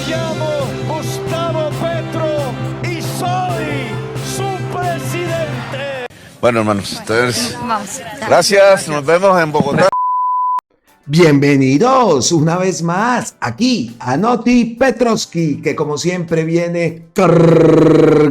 Me llamo Gustavo Petro y soy su presidente. Bueno, hermanos, entonces, Vamos. gracias, nos vemos en Bogotá. Bienvenidos una vez más aquí a Noti Petrovski, que como siempre viene cargadoski.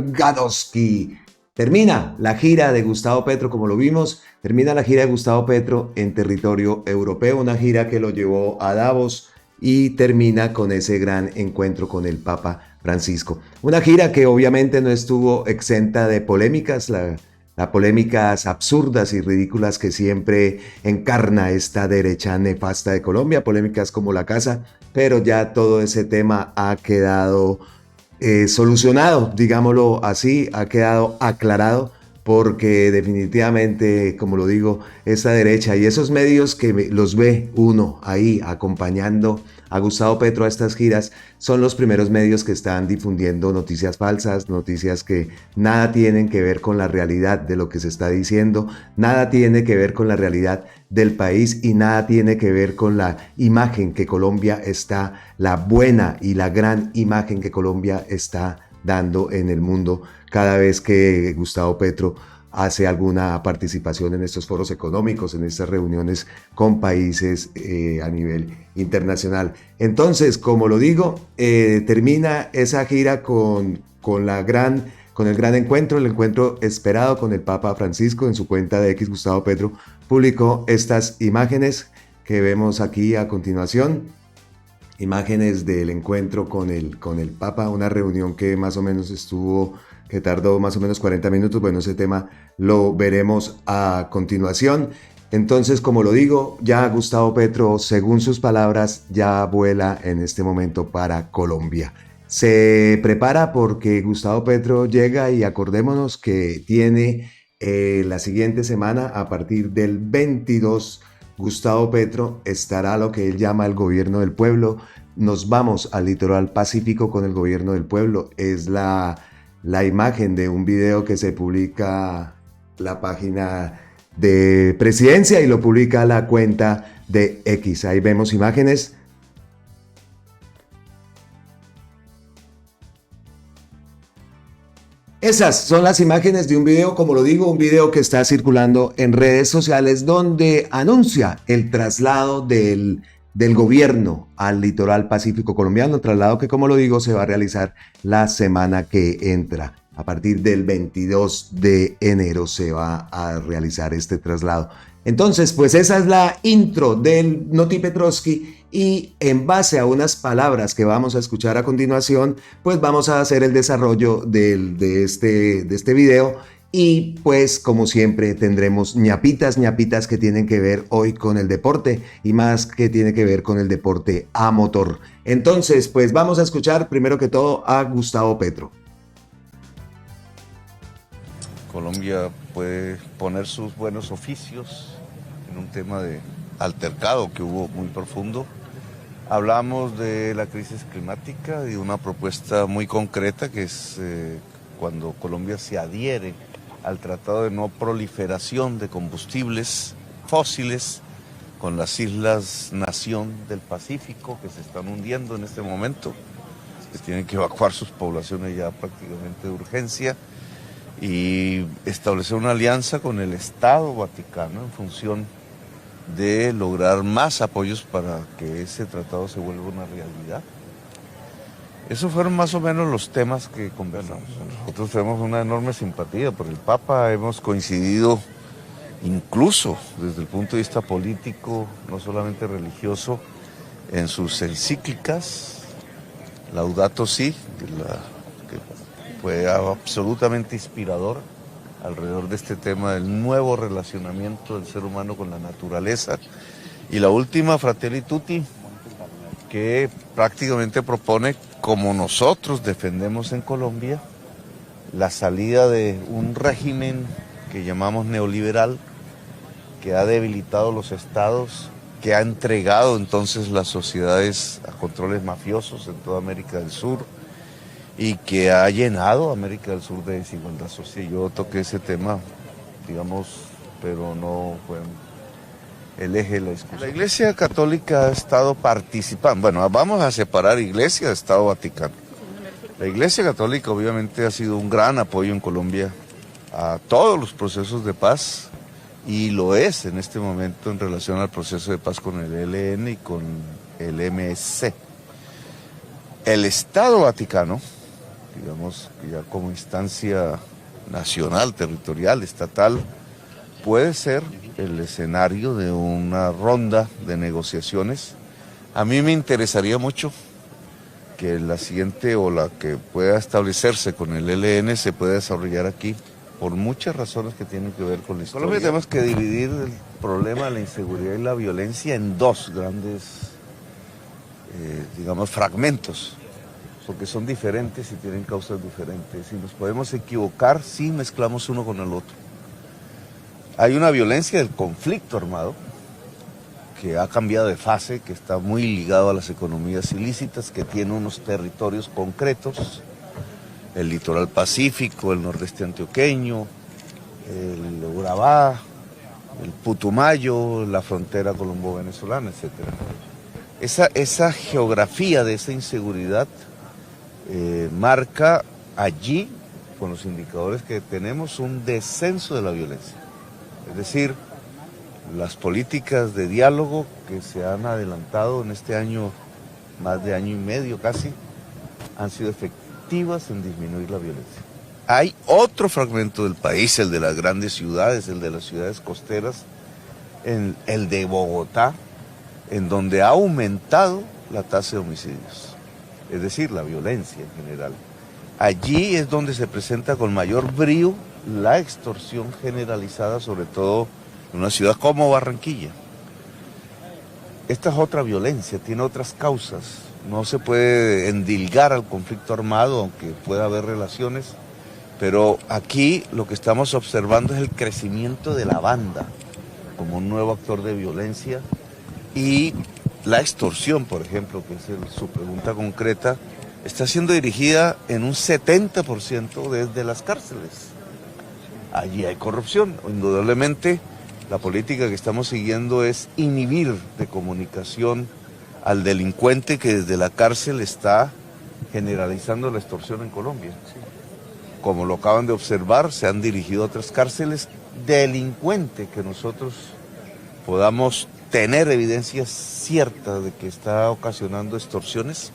Termina la gira de Gustavo Petro, como lo vimos, termina la gira de Gustavo Petro en territorio europeo, una gira que lo llevó a Davos y termina con ese gran encuentro con el Papa Francisco. Una gira que obviamente no estuvo exenta de polémicas, las polémicas absurdas y ridículas que siempre encarna esta derecha nefasta de Colombia, polémicas como la casa, pero ya todo ese tema ha quedado solucionado, digámoslo así, ha quedado aclarado, porque definitivamente, como lo digo, esta derecha y esos medios que los ve uno ahí acompañando a Gustavo Petro a estas giras son los primeros medios que están difundiendo noticias falsas, noticias que nada tienen que ver con la realidad de lo que se está diciendo, nada tiene que ver con la realidad del país y nada tiene que ver con la imagen que Colombia está, la buena y la gran imagen que Colombia está dando en el mundo cada vez que Gustavo Petro hace alguna participación en estos foros económicos, en estas reuniones con países a nivel internacional. Entonces, como lo digo, termina esa gira con el gran encuentro, el encuentro esperado con el Papa Francisco. En su cuenta de X, Gustavo Petro publicó estas imágenes que vemos aquí a continuación. Imágenes del encuentro con el Papa, una reunión que más o menos que tardó más o menos 40 minutos. Bueno, ese tema lo veremos a continuación. Entonces, como lo digo, ya Gustavo Petro, según sus palabras, ya vuela en este momento para Colombia. Se prepara porque Gustavo Petro llega y acordémonos que tiene la siguiente semana, a partir del 22, Gustavo Petro estará lo que él llama el gobierno del pueblo. Nos vamos al litoral pacífico con el gobierno del pueblo. Es la imagen de un video que se publica la página de Presidencia y lo publica la cuenta de X. Ahí vemos imágenes. Esas son las imágenes de un video, como lo digo, un video que está circulando en redes sociales donde anuncia el traslado del gobierno al litoral pacífico colombiano, traslado que, como lo digo, se va a realizar la semana que entra. A partir del 22 de enero se va a realizar este traslado. Entonces, pues esa es la intro del Noti Petrovski y en base a unas palabras que vamos a escuchar a continuación, pues vamos a hacer el desarrollo de este video y pues como siempre tendremos ñapitas que tienen que ver hoy con el deporte y más que tiene que ver con el deporte a motor. Entonces, pues vamos a escuchar primero que todo a Gustavo Petro. Colombia puede poner sus buenos oficios en un tema de altercado que hubo muy profundo. Hablamos de la crisis climática y de una propuesta muy concreta que es cuando Colombia se adhiere al Tratado de No Proliferación de Combustibles Fósiles con las islas Nación del Pacífico que se están hundiendo en este momento, que tienen que evacuar sus poblaciones ya prácticamente de urgencia, y establecer una alianza con el Estado Vaticano en función de lograr más apoyos para que ese tratado se vuelva una realidad. Esos fueron más o menos los temas que conversamos. Nosotros tenemos una enorme simpatía por el Papa, hemos coincidido incluso desde el punto de vista político, no solamente religioso, en sus encíclicas, Laudato Si, que fue absolutamente inspirador alrededor de este tema del nuevo relacionamiento del ser humano con la naturaleza. Y la última, Fratelli Tutti, que prácticamente propone, como nosotros defendemos en Colombia, la salida de un régimen que llamamos neoliberal, que ha debilitado los estados, que ha entregado entonces las sociedades a controles mafiosos en toda América del Sur, y que ha llenado a América del Sur de desigualdad social. Yo toqué ese tema, digamos, pero no fue el eje de la discusión. La Iglesia Católica ha estado participando, bueno, vamos a separar Iglesia de Estado Vaticano. La Iglesia Católica obviamente ha sido un gran apoyo en Colombia a todos los procesos de paz y lo es en este momento en relación al proceso de paz con el ELN y con el MSC. El Estado Vaticano, digamos, ya como instancia nacional, territorial, estatal, puede ser el escenario de una ronda de negociaciones. A mí me interesaría mucho que la siguiente o la que pueda establecerse con el ELN se pueda desarrollar aquí por muchas razones que tienen que ver con la historia. Colombia tenemos que dividir el problema de la inseguridad y la violencia en dos grandes, digamos, fragmentos, porque son diferentes y tienen causas diferentes y nos podemos equivocar si mezclamos uno con el otro. Hay una violencia del conflicto armado que ha cambiado de fase, que está muy ligado a las economías ilícitas, que tiene unos territorios concretos, el litoral pacífico, el nordeste antioqueño, el Urabá, el Putumayo, la frontera colombo-venezolana, etc. Esa geografía de esa inseguridad marca allí, con los indicadores que tenemos, un descenso de la violencia. Es decir, las políticas de diálogo que se han adelantado en este año, más de año y medio casi, han sido efectivas en disminuir la violencia. Hay otro fragmento del país, el de las grandes ciudades, el de las ciudades costeras, el de Bogotá, en donde ha aumentado la tasa de homicidios, es decir, la violencia en general. Allí es donde se presenta con mayor brío la extorsión generalizada, sobre todo en una ciudad como Barranquilla. Esta es otra violencia, tiene otras causas. No se puede endilgar al conflicto armado, aunque pueda haber relaciones, pero aquí lo que estamos observando es el crecimiento de la banda como un nuevo actor de violencia y la extorsión, por ejemplo, que es su pregunta concreta, está siendo dirigida en un 70% desde las cárceles. Allí hay corrupción, indudablemente. La política que estamos siguiendo es inhibir de comunicación al delincuente que desde la cárcel está generalizando la extorsión en Colombia. Como lo acaban de observar, se han dirigido a otras cárceles. Delincuente que nosotros podamos tener evidencia cierta de que está ocasionando extorsiones,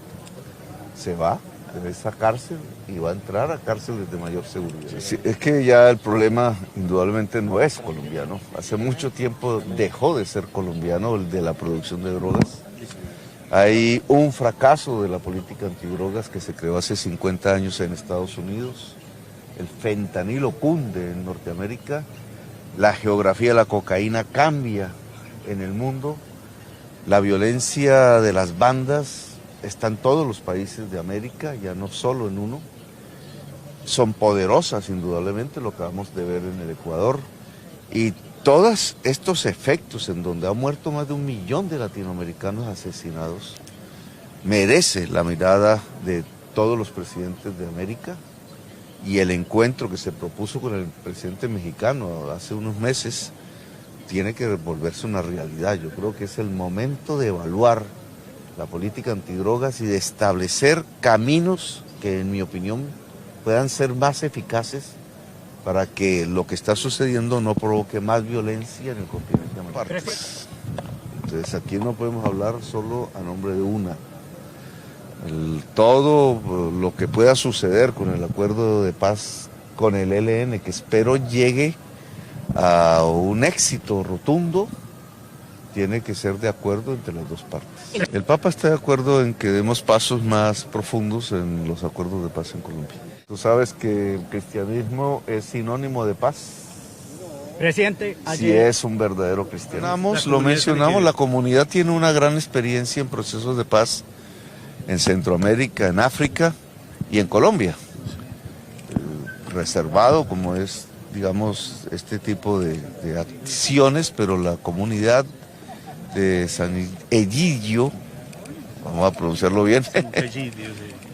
se va de esa cárcel y va a entrar a cárceles de mayor seguridad. Sí, es que ya el problema indudablemente no es colombiano. Hace mucho tiempo dejó de ser colombiano el de la producción de drogas. Hay un fracaso de la política antidrogas que se creó hace 50 años en Estados Unidos. El fentanilo cunde en Norteamérica. La geografía de la cocaína cambia en el mundo. La violencia de las bandas está en todos los países de América, ya no solo en uno. Son poderosas, indudablemente, lo acabamos de ver en el Ecuador. Y todos estos efectos en donde ha muerto más de 1 millón de latinoamericanos asesinados, merece la mirada de todos los presidentes de América y el encuentro que se propuso con el presidente mexicano hace unos meses tiene que volverse una realidad. Yo creo que es el momento de evaluar la política antidrogas y de establecer caminos que, en mi opinión, puedan ser más eficaces para que lo que está sucediendo no provoque más violencia en el continente americano. Entonces aquí no podemos hablar solo a nombre de una. Todo lo que pueda suceder con el acuerdo de paz con el ELN, que espero llegue a un éxito rotundo, tiene que ser de acuerdo entre las dos partes. El Papa está de acuerdo en que demos pasos más profundos en los acuerdos de paz en Colombia. Tú sabes que el cristianismo es sinónimo de paz. Presidente, ayer... Si es un verdadero cristiano. Lo mencionamos, la comunidad tiene una gran experiencia en procesos de paz en Centroamérica, en África y en Colombia. Reservado como es, digamos, este tipo de acciones, pero la comunidad de San Egidio, vamos a pronunciarlo bien,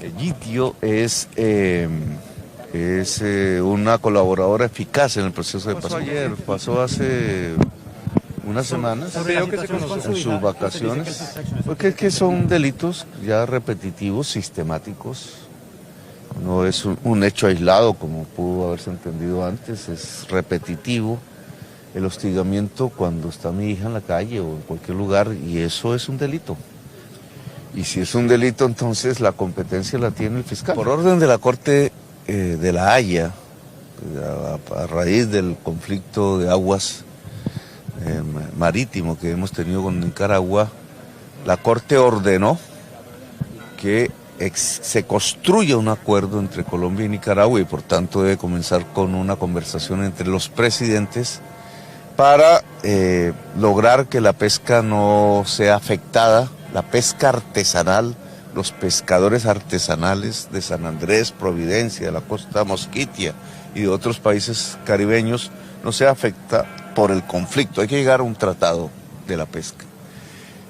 Egidio es una colaboradora eficaz en el proceso de paz. Pasó hace unas semanas Sobre la situación con su en hija, sus ¿usted vacaciones, dice que esas acciones porque es que son delitos ya repetitivos, sistemáticos. No es un hecho aislado como pudo haberse entendido antes, es repetitivo el hostigamiento cuando está mi hija en la calle o en cualquier lugar, y eso es un delito. Y si es un delito, entonces la competencia la tiene el fiscal. Por orden de la Corte de La Haya, a raíz del conflicto de aguas marítimo que hemos tenido con Nicaragua, la Corte ordenó que se construya un acuerdo entre Colombia y Nicaragua, y por tanto debe comenzar con una conversación entre los presidentes para lograr que la pesca no sea afectada, la pesca artesanal, los pescadores artesanales de San Andrés, Providencia, de la costa Mosquitia y de otros países caribeños no sea afectada por el conflicto. Hay que llegar a un tratado de la pesca.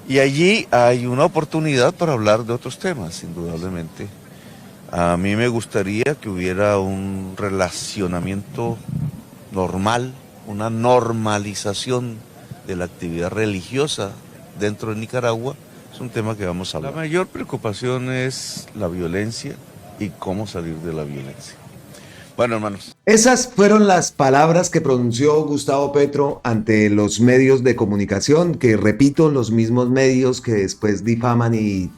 Y allí hay una oportunidad para hablar de otros temas, indudablemente. A mí me gustaría que hubiera un relacionamiento normal, una normalización de la actividad religiosa dentro de Nicaragua. Es un tema que vamos a hablar. La mayor preocupación es la violencia y cómo salir de la violencia. Bueno, hermanos. Esas fueron las palabras que pronunció Gustavo Petro ante los medios de comunicación, que repito, los mismos medios que después difaman y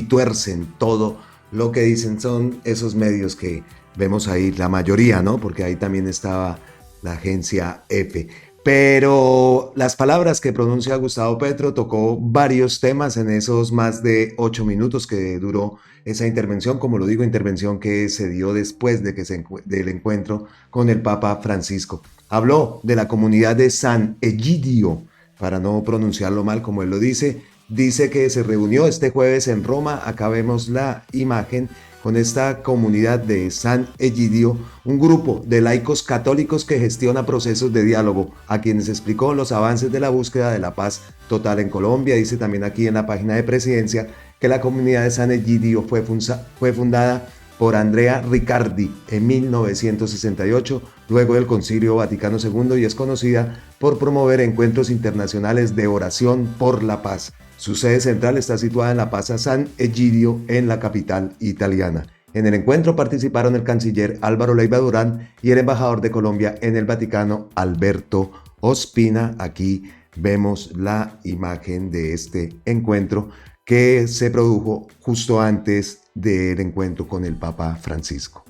tuercen todo lo que dicen, son esos medios que vemos ahí, la mayoría, ¿no? Porque ahí también estaba la agencia EFE. Pero las palabras que pronuncia Gustavo Petro tocó varios temas en esos más de 8 minutos que duró esa intervención, como lo digo, intervención que se dio después de del encuentro con el Papa Francisco. Habló de la comunidad de San Egidio, para no pronunciarlo mal como él lo dice que se reunió este jueves en Roma. Acá vemos la imagen con esta comunidad de San Egidio, un grupo de laicos católicos que gestiona procesos de diálogo, a quienes explicó los avances de la búsqueda de la paz total en Colombia. Dice también aquí en la página de Presidencia que la comunidad de San Egidio fue fundada por Andrea Riccardi en 1968, luego del Concilio Vaticano II, y es conocida por promover encuentros internacionales de oración por la paz. Su sede central está situada en la Plaza San Egidio, en la capital italiana. En el encuentro participaron el canciller Álvaro Leiva Durán y el embajador de Colombia en el Vaticano, Alberto Ospina. Aquí vemos la imagen de este encuentro que se produjo justo antes del encuentro con el Papa Francisco.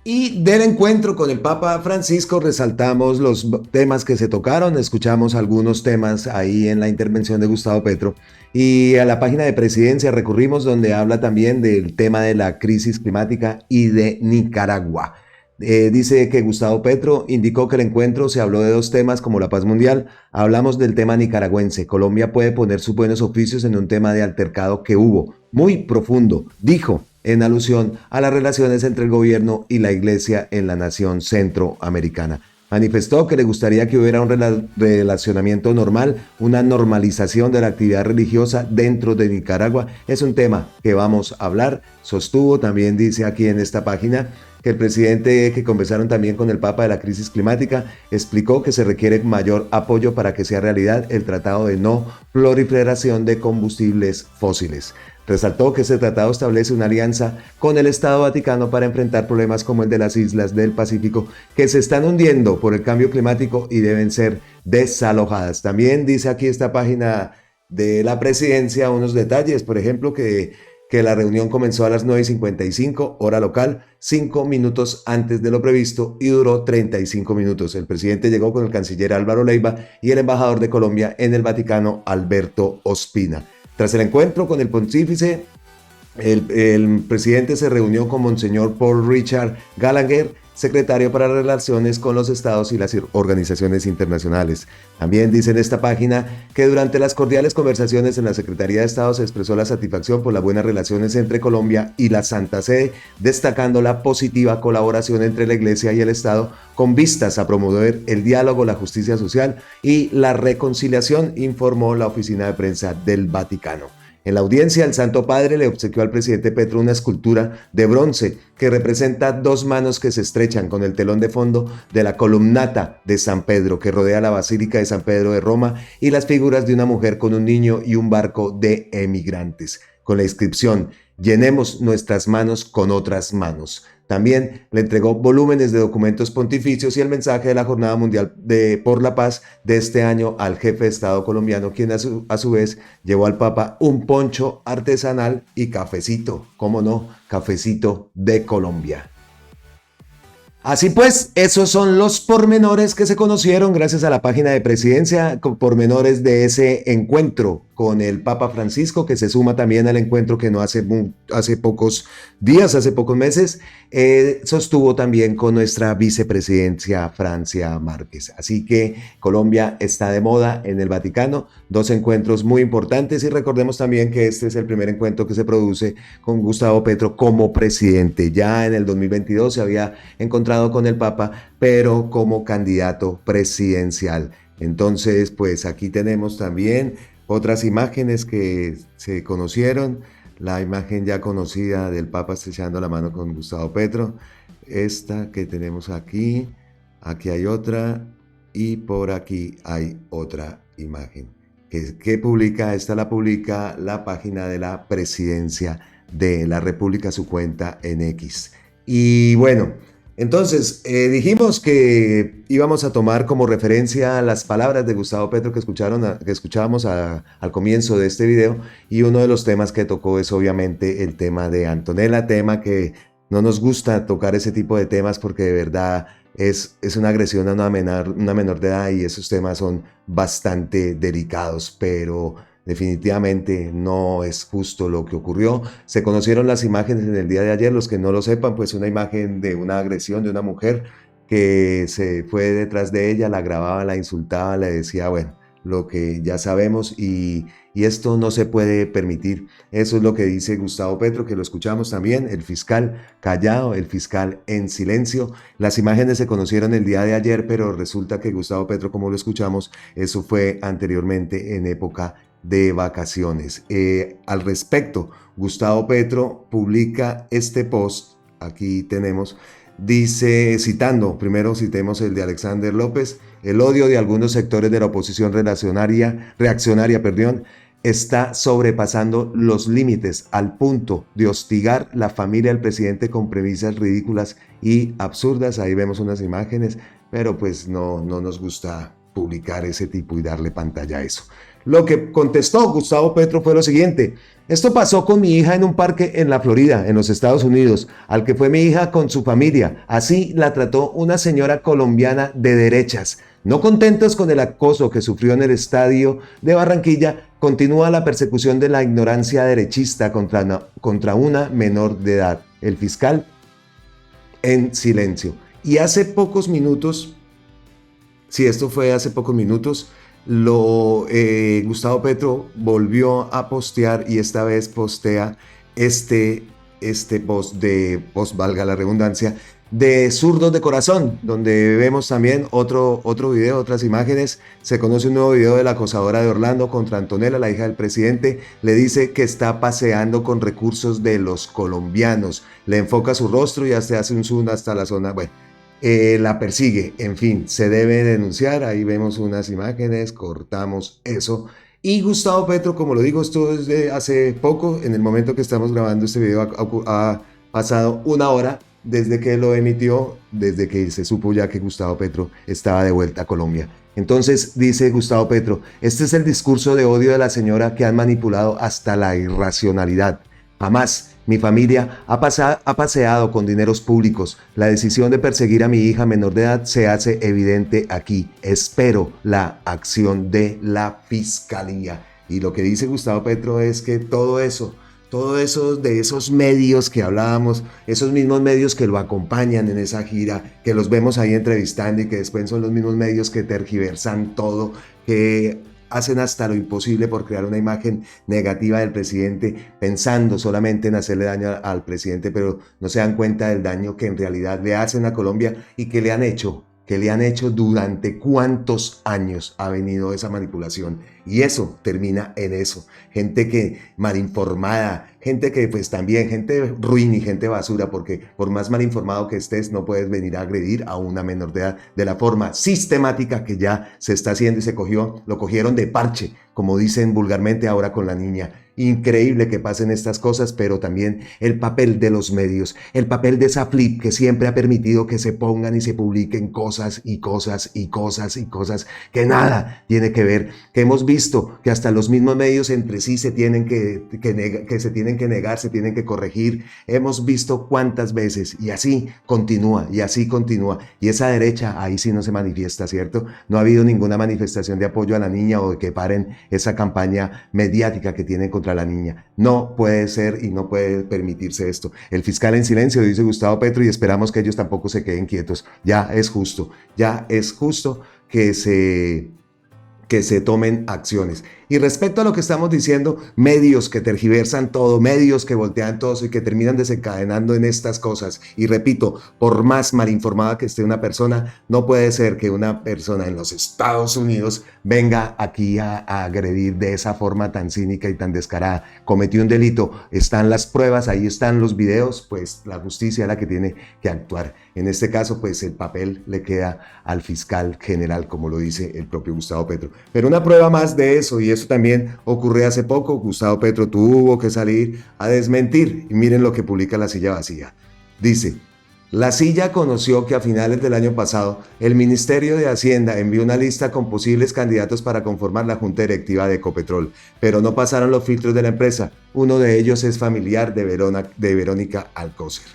Y del encuentro con el Papa Francisco resaltamos los temas que se tocaron, escuchamos algunos temas ahí en la intervención de Gustavo Petro, y a la página de Presidencia recurrimos, donde habla también del tema de la crisis climática y de Nicaragua. Dice que Gustavo Petro indicó que el encuentro se habló de dos temas como la paz mundial. Hablamos del tema nicaragüense. Colombia puede poner sus buenos oficios en un tema de altercado que hubo, muy profundo, dijo, en alusión a las relaciones entre el gobierno y la iglesia en la nación centroamericana. Manifestó que le gustaría que hubiera un relacionamiento normal, una normalización de la actividad religiosa dentro de Nicaragua. Es un tema que vamos a hablar. Sostuvo, también dice aquí en esta página, que el presidente, que conversaron también con el Papa de la crisis climática, explicó que se requiere mayor apoyo para que sea realidad el tratado de no proliferación de combustibles fósiles. Resaltó que ese tratado establece una alianza con el Estado Vaticano para enfrentar problemas como el de las islas del Pacífico, que se están hundiendo por el cambio climático y deben ser desalojadas. También dice aquí esta página de la Presidencia unos detalles, por ejemplo, que la reunión comenzó a las 9:55 hora local, 5 minutos antes de lo previsto, y duró 35 minutos. El presidente llegó con el canciller Álvaro Leiva y el embajador de Colombia en el Vaticano, Alberto Ospina. Tras el encuentro con el pontífice, el presidente se reunió con Monseñor Paul Richard Gallagher, secretario para Relaciones con los Estados y las organizaciones internacionales. También dice en esta página que durante las cordiales conversaciones en la Secretaría de Estado se expresó la satisfacción por las buenas relaciones entre Colombia y la Santa Sede, destacando la positiva colaboración entre la Iglesia y el Estado con vistas a promover el diálogo, la justicia social y la reconciliación, informó la oficina de prensa del Vaticano. En la audiencia, el Santo Padre le obsequió al presidente Petro una escultura de bronce que representa dos manos que se estrechan con el telón de fondo de la columnata de San Pedro que rodea la Basílica de San Pedro de Roma y las figuras de una mujer con un niño y un barco de emigrantes, con la inscripción «Llenemos nuestras manos con otras manos». También le entregó volúmenes de documentos pontificios y el mensaje de la Jornada Mundial por la Paz de este año al jefe de Estado colombiano, quien a su vez llevó al Papa un poncho artesanal y cafecito, cómo no, cafecito de Colombia. Así pues, esos son los pormenores que se conocieron gracias a la página de Presidencia, con pormenores de ese encuentro con el Papa Francisco, que se suma también al encuentro que no hace pocos días, hace pocos meses, sostuvo también con nuestra vicepresidencia Francia Márquez. Así que Colombia está de moda en el Vaticano, dos encuentros muy importantes y recordemos también que este es el primer encuentro que se produce con Gustavo Petro como presidente. Ya en el 2022 se había encontrado con el Papa, pero como candidato presidencial. Entonces, pues aquí tenemos también otras imágenes que se conocieron, la imagen ya conocida del Papa estrechando la mano con Gustavo Petro, esta que tenemos aquí hay otra y por aquí hay otra imagen. ¿Qué publica? Esta la publica la página de la Presidencia de la República, su cuenta en X. Y bueno, entonces dijimos que íbamos a tomar como referencia las palabras de Gustavo Petro que escuchábamos al comienzo de este video, y uno de los temas que tocó es obviamente el tema de Antonella, tema que no nos gusta tocar ese tipo de temas porque de verdad es una agresión a una menor de edad y esos temas son bastante delicados, pero definitivamente no es justo lo que ocurrió. Se conocieron las imágenes en el día de ayer, los que no lo sepan, pues una imagen de una agresión de una mujer que se fue detrás de ella, la grababa, la insultaba, le decía, bueno, lo que ya sabemos y esto no se puede permitir. Eso es lo que dice Gustavo Petro, que lo escuchamos también, el fiscal callado, el fiscal en silencio. Las imágenes se conocieron el día de ayer, pero resulta que Gustavo Petro, como lo escuchamos, eso fue anteriormente en época de vacaciones. Al respecto, Gustavo Petro publica este post, aquí tenemos, dice, citando, primero citemos el de Alexander López: el odio de algunos sectores de la oposición reaccionaria, está sobrepasando los límites al punto de hostigar la familia del presidente con premisas ridículas y absurdas. Ahí vemos unas imágenes, pero pues no nos gusta publicar ese tipo y darle pantalla a eso. Lo que contestó Gustavo Petro fue lo siguiente: esto pasó con mi hija en un parque en la Florida, en los Estados Unidos, al que fue mi hija con su familia. Así la trató una señora colombiana de derechas. No contentos con el acoso que sufrió en el estadio de Barranquilla, continúa la persecución de la ignorancia derechista contra una menor de edad. El fiscal en silencio. Y hace pocos minutos, Gustavo Petro volvió a postear, y esta vez postea este post, valga la redundancia, de Zurdos de Corazón, donde vemos también otro video, otras imágenes. Se conoce un nuevo video de la acosadora de Orlando contra Antonella, la hija del presidente. Le dice que está paseando con recursos de los colombianos. Le enfoca su rostro y hasta hace un zoom hasta la zona, bueno. La persigue, en fin, se debe denunciar. Ahí vemos unas imágenes, cortamos eso. Y Gustavo Petro, como lo digo, esto es de hace poco, en el momento que estamos grabando este video ha pasado una hora desde que lo emitió, desde que se supo ya que Gustavo Petro estaba de vuelta a Colombia. Entonces dice Gustavo Petro: este es el discurso de odio de la señora que han manipulado hasta la irracionalidad. Jamás mi familia ha paseado con dineros públicos. La decisión de perseguir a mi hija menor de edad se hace evidente aquí. Espero la acción de la fiscalía. Y lo que dice Gustavo Petro es que todo eso de esos medios que hablábamos, esos mismos medios que lo acompañan en esa gira, que los vemos ahí entrevistando y que después son los mismos medios que tergiversan todo, que hacen hasta lo imposible por crear una imagen negativa del presidente, pensando solamente en hacerle daño al presidente, pero no se dan cuenta del daño que en realidad le hacen a Colombia y que le han hecho que le han hecho durante cuántos años ha venido esa manipulación. Y eso termina en eso. Gente que mal informada, gente que pues también, gente ruin y gente basura, porque por más mal informado que estés, no puedes venir a agredir a una menor de edad de la forma sistemática que ya se está haciendo y lo cogieron de parche, como dicen vulgarmente ahora con la niña. Increíble que pasen estas cosas, pero también el papel de los medios, el papel de esa flip que siempre ha permitido que se pongan y se publiquen cosas y cosas y cosas y cosas que nada tiene que ver, que hemos visto que hasta los mismos medios entre sí se tienen que negar, se tienen que corregir. Hemos visto cuántas veces y así continúa y así continúa. Y esa derecha ahí sí no se manifiesta, ¿cierto? No ha habido ninguna manifestación de apoyo a la niña o de que paren esa campaña mediática que tienen contra la niña. No puede ser y no puede permitirse esto. El fiscal en silencio, dice Gustavo Petro, y esperamos que ellos tampoco se queden quietos. Ya es justo que se tomen acciones. Y respecto a lo que estamos diciendo, medios que tergiversan todo, medios que voltean todo y que terminan desencadenando en estas cosas. Y repito, por más mal informada que esté una persona, no puede ser que una persona en los Estados Unidos venga aquí a agredir de esa forma tan cínica y tan descarada. Cometió un delito, están las pruebas, ahí están los videos, pues la justicia es la que tiene que actuar. En este caso, pues el papel le queda al fiscal general, como lo dice el propio Gustavo Petro. Pero una prueba más de eso, y eso también ocurrió hace poco, Gustavo Petro tuvo que salir a desmentir. Y miren lo que publica La Silla Vacía. Dice: La Silla conoció que a finales del año pasado el Ministerio de Hacienda envió una lista con posibles candidatos para conformar la junta directiva de Ecopetrol, pero no pasaron los filtros de la empresa. Uno de ellos es familiar de Verónica Alcócer.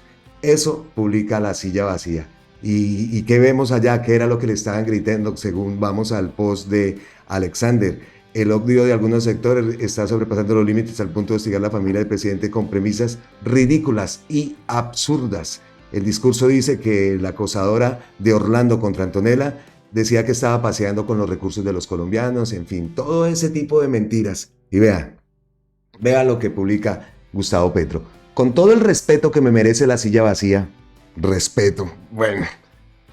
Eso publica La Silla Vacía. ¿Y qué vemos allá? ¿Qué era lo que le estaban gritando? Según vamos al post de Alexander, el odio de algunos sectores está sobrepasando los límites al punto de hostigar a la familia del presidente con premisas ridículas y absurdas. El discurso dice que la acosadora de Orlando contra Antonella decía que estaba paseando con los recursos de los colombianos, en fin, todo ese tipo de mentiras. Y vea lo que publica Gustavo Petro. Con todo el respeto que me merece La Silla Vacía, respeto, bueno,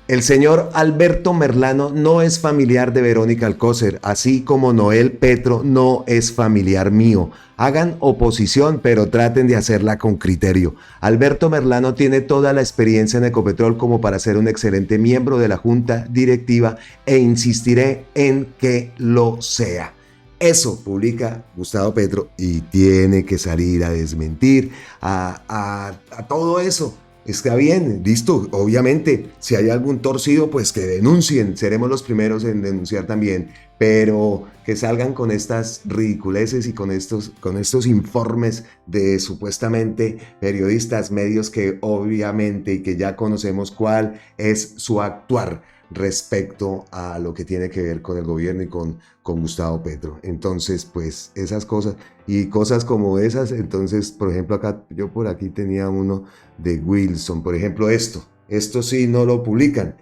el señor Alberto Merlano no es familiar de Verónica Alcócer, así como Noel Petro no es familiar mío. Hagan oposición, pero traten de hacerla con criterio. Alberto Merlano tiene toda la experiencia en Ecopetrol como para ser un excelente miembro de la junta directiva e insistiré en que lo sea. Eso publica Gustavo Petro y tiene que salir a desmentir a todo eso. Está bien, listo, obviamente, si hay algún torcido, pues que denuncien, seremos los primeros en denunciar también, pero que salgan con estas ridiculeces y con estos informes de supuestamente periodistas, medios que obviamente y que ya conocemos cuál es su actuar respecto a lo que tiene que ver con el gobierno y con Gustavo Petro. Entonces, pues esas cosas y cosas como esas, entonces, por ejemplo, acá yo por aquí tenía uno de Wilson, por ejemplo, esto sí no lo publican,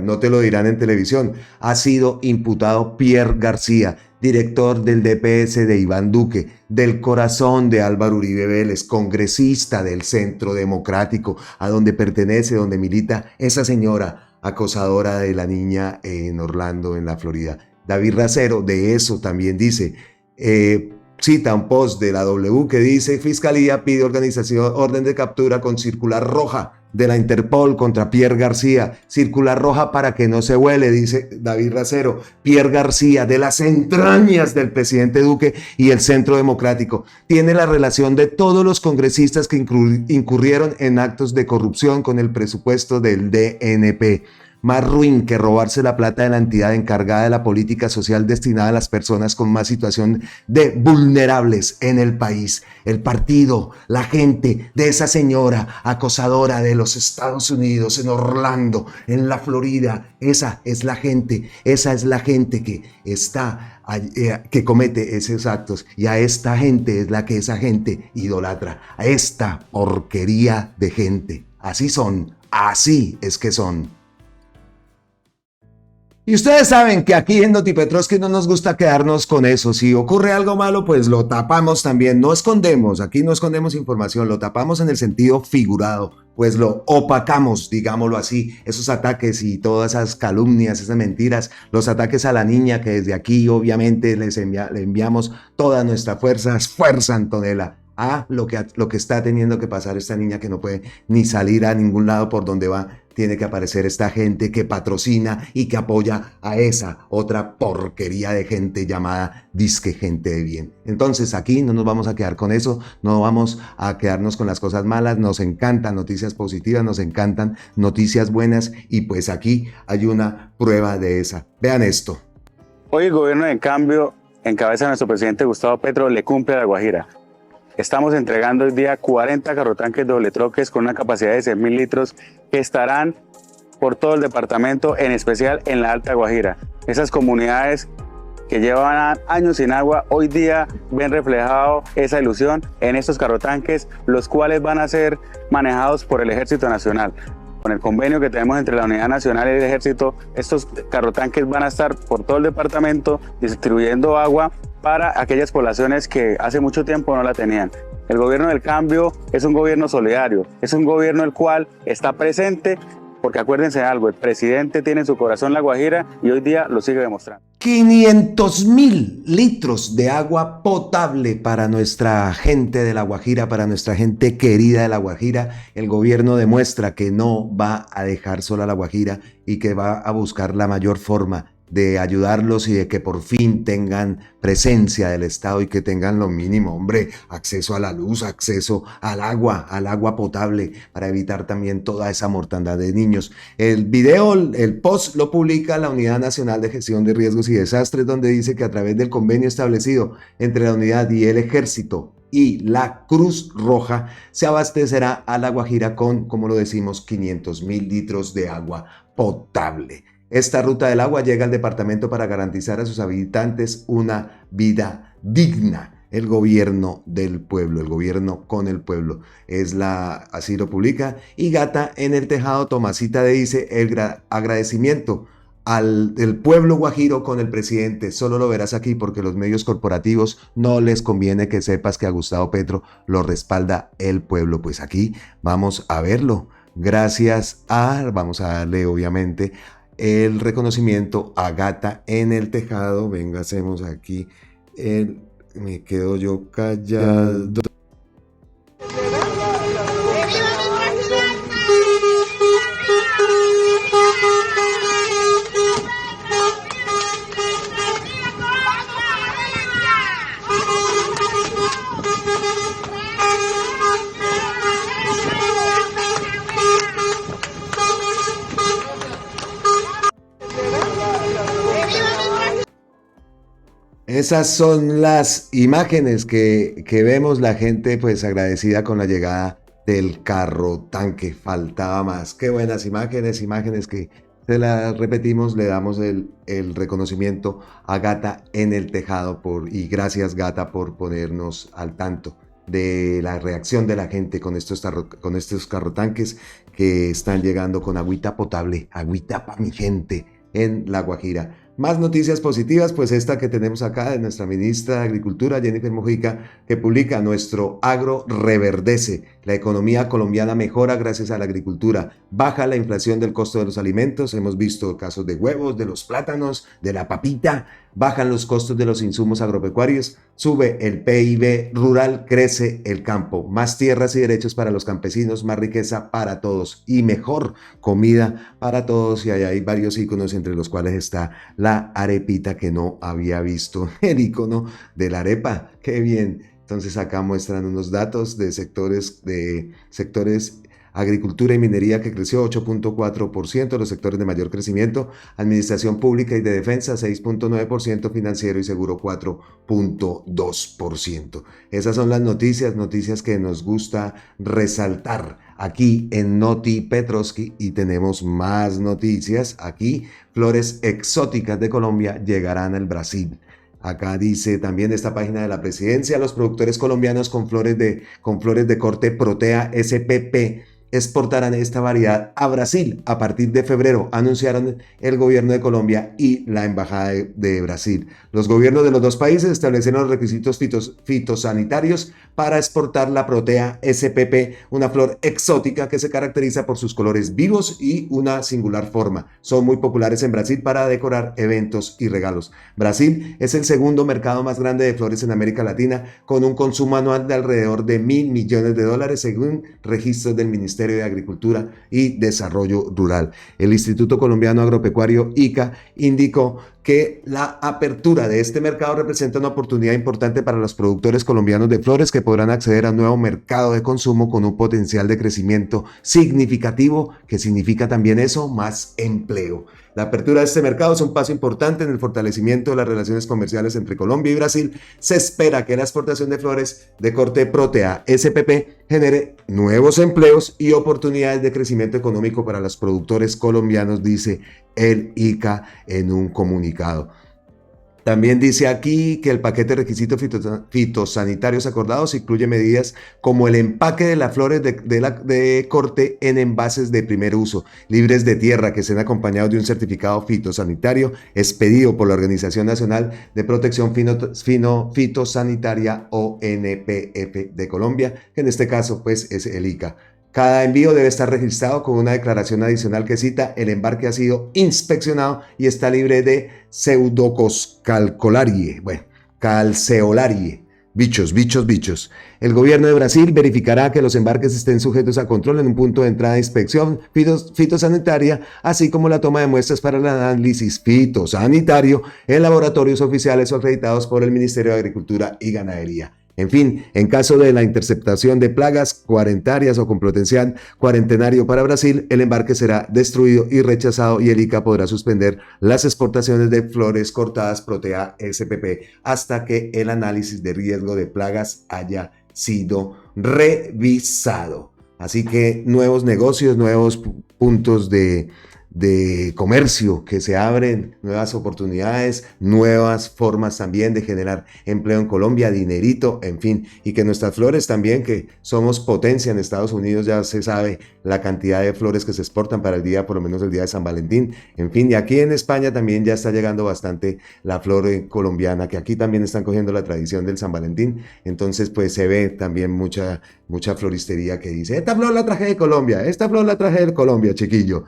no te lo dirán en televisión. Ha sido imputado Pierre García, director del DPS de Iván Duque, del corazón de Álvaro Uribe Vélez, congresista del Centro Democrático, a donde pertenece, donde milita esa señora acosadora de la niña en Orlando, en la Florida. David Racero de eso también dice, cita un post de la W que dice: Fiscalía pide orden de captura con circular roja de la Interpol contra Pierre García. Circular roja para que no se huele, dice David Racero. Pierre García, de las entrañas del presidente Duque y el Centro Democrático, tiene la relación de todos los congresistas que incurrieron en actos de corrupción con el presupuesto del DNP. Más ruin que robarse la plata de la entidad encargada de la política social destinada a las personas con más situación de vulnerables en el país. El partido, la gente de esa señora acosadora de los Estados Unidos, en Orlando, en la Florida, esa es la gente que está, que comete esos actos, y a esta gente es la que esa gente idolatra, a esta porquería de gente. Así son, así es que son. Y ustedes saben que aquí en Notipetrovsky no nos gusta quedarnos con eso. Si ocurre algo malo, pues lo tapamos también. No escondemos, aquí no escondemos información, lo tapamos en el sentido figurado. pues lo opacamos, digámoslo así, esos ataques y todas esas calumnias, esas mentiras, los ataques a la niña que desde aquí obviamente le enviamos todas nuestras fuerzas, fuerza Antonella, a lo que está teniendo que pasar esta niña que no puede ni salir a ningún lado por donde va. Tiene que aparecer esta gente que patrocina y que apoya a esa otra porquería de gente llamada disque gente de bien. Entonces aquí no nos vamos a quedar con eso, no vamos a quedarnos con las cosas malas, nos encantan noticias positivas, nos encantan noticias buenas y pues aquí hay una prueba de esa. Vean esto. Hoy el gobierno de cambio, en cabeza de nuestro presidente Gustavo Petro, le cumple a La Guajira. Estamos entregando hoy día 40 carrotanques doble troques con una capacidad de 6.000 litros que estarán por todo el departamento, en especial en la Alta Guajira. Esas comunidades que llevan años sin agua, hoy día ven reflejado esa ilusión en estos carrotanques, los cuales van a ser manejados por el Ejército Nacional. Con el convenio que tenemos entre la Unidad Nacional y el Ejército, estos carrotanques van a estar por todo el departamento distribuyendo agua para aquellas poblaciones que hace mucho tiempo no la tenían. El gobierno del cambio es un gobierno solidario, es un gobierno el cual está presente, porque acuérdense de algo, el presidente tiene en su corazón La Guajira y hoy día lo sigue demostrando. 500.000 litros de agua potable para nuestra gente de La Guajira, para nuestra gente querida de La Guajira. El gobierno demuestra que no va a dejar sola La Guajira y que va a buscar la mayor forma de ayudarlos y de que por fin tengan presencia del Estado y que tengan lo mínimo, hombre, acceso a la luz, acceso al agua potable, para evitar también toda esa mortandad de niños. El video, el post lo publica la Unidad Nacional de Gestión de Riesgos y Desastres, donde dice que a través del convenio establecido entre la unidad y el Ejército y la Cruz Roja, se abastecerá a La Guajira con, como lo decimos, 500.000 litros de agua potable. Esta ruta del agua llega al departamento para garantizar a sus habitantes una vida digna. El gobierno del pueblo, el gobierno con el pueblo, así lo publica. Y Gata en el tejado, Tomasita dice el agradecimiento del pueblo guajiro con el presidente. Solo lo verás aquí porque los medios corporativos no les conviene que sepas que a Gustavo Petro lo respalda el pueblo. Pues aquí vamos a verlo. Vamos a darle obviamente el reconocimiento a Gata en el tejado. Venga, hacemos aquí me quedo yo callado. Esas son las imágenes que vemos, la gente pues agradecida con la llegada del carro tanque. Faltaba más. Qué buenas imágenes que se las repetimos, le damos el reconocimiento a Gata en el tejado y gracias Gata por ponernos al tanto de la reacción de la gente con estos carrotanques que están llegando con agüita potable, agüita para mi gente en La Guajira. Más noticias positivas, pues esta que tenemos acá de nuestra ministra de Agricultura, Jennifer Mojica, que publica: nuestro agro reverdece, la economía colombiana mejora gracias a la agricultura, baja la inflación del costo de los alimentos, hemos visto casos de huevos, de los plátanos, de la papita, bajan los costos de los insumos agropecuarios, sube el PIB rural, crece el campo, más tierras y derechos para los campesinos, más riqueza para todos y mejor comida para todos. Y ahí hay varios iconos entre los cuales está la arepita, que no había visto el icono de la arepa. ¡Qué bien! Entonces acá muestran unos datos de sectores agricultura y minería, que creció 8.4%, los sectores de mayor crecimiento, administración pública y de defensa 6.9%, financiero y seguro 4.2%. Esas son las noticias que nos gusta resaltar aquí en Noti Petrovsky, y tenemos más noticias aquí. Flores exóticas de Colombia llegarán al Brasil. Acá dice también esta página de la presidencia: los productores colombianos con flores de corte Protea SPP exportarán esta variedad a Brasil a partir de febrero, anunciaron el gobierno de Colombia y la embajada de Brasil. Los gobiernos de los dos países establecieron los requisitos fitosanitarios para exportar la Protea spp, una flor exótica que se caracteriza por sus colores vivos y una singular forma. Son muy populares en Brasil para decorar eventos y regalos. Brasil es el segundo mercado más grande de flores en América Latina, con un consumo anual de alrededor de $1.000 millones según registros del Ministerio de Agricultura y Desarrollo Rural. El Instituto Colombiano Agropecuario ICA indicó que la apertura de este mercado representa una oportunidad importante para los productores colombianos de flores que podrán acceder a un nuevo mercado de consumo con un potencial de crecimiento significativo, que significa también eso, más empleo. La apertura de este mercado es un paso importante en el fortalecimiento de las relaciones comerciales entre Colombia y Brasil. Se espera que la exportación de flores de corte Protea spp genere nuevos empleos y oportunidades de crecimiento económico para los productores colombianos, dice el ICA en un comunicado. También dice aquí que el paquete de requisitos fitosanitarios acordados incluye medidas como el empaque de las flores de corte en envases de primer uso, libres de tierra, que estén acompañados de un certificado fitosanitario expedido por la Organización Nacional de Protección Fitosanitaria ONPF de Colombia, que en este caso pues es el ICA. Cada envío debe estar registrado con una declaración adicional que cita: el embarque ha sido inspeccionado y está libre de pseudocalceolaria. Bichos. El gobierno de Brasil verificará que los embarques estén sujetos a control en un punto de entrada de inspección fitosanitaria, así como la toma de muestras para el análisis fitosanitario en laboratorios oficiales o acreditados por el Ministerio de Agricultura y Ganadería. En fin, en caso de la interceptación de plagas cuarentarias o con potencial cuarentenario para Brasil, el embarque será destruido y rechazado, y el ICA podrá suspender las exportaciones de flores cortadas Protea spp hasta que el análisis de riesgo de plagas haya sido revisado. Así que nuevos negocios, nuevos puntos de comercio que se abren, nuevas oportunidades, nuevas formas también de generar empleo en Colombia, dinerito, en fin, y que nuestras flores también, que somos potencia en Estados Unidos, ya se sabe la cantidad de flores que se exportan para el día, por lo menos el día de San Valentín, en fin, y aquí en España también ya está llegando bastante la flor colombiana, que aquí también están cogiendo la tradición del San Valentín. Entonces pues se ve también mucha floristería que dice: esta flor la traje de Colombia, esta flor la traje de Colombia, chiquillo.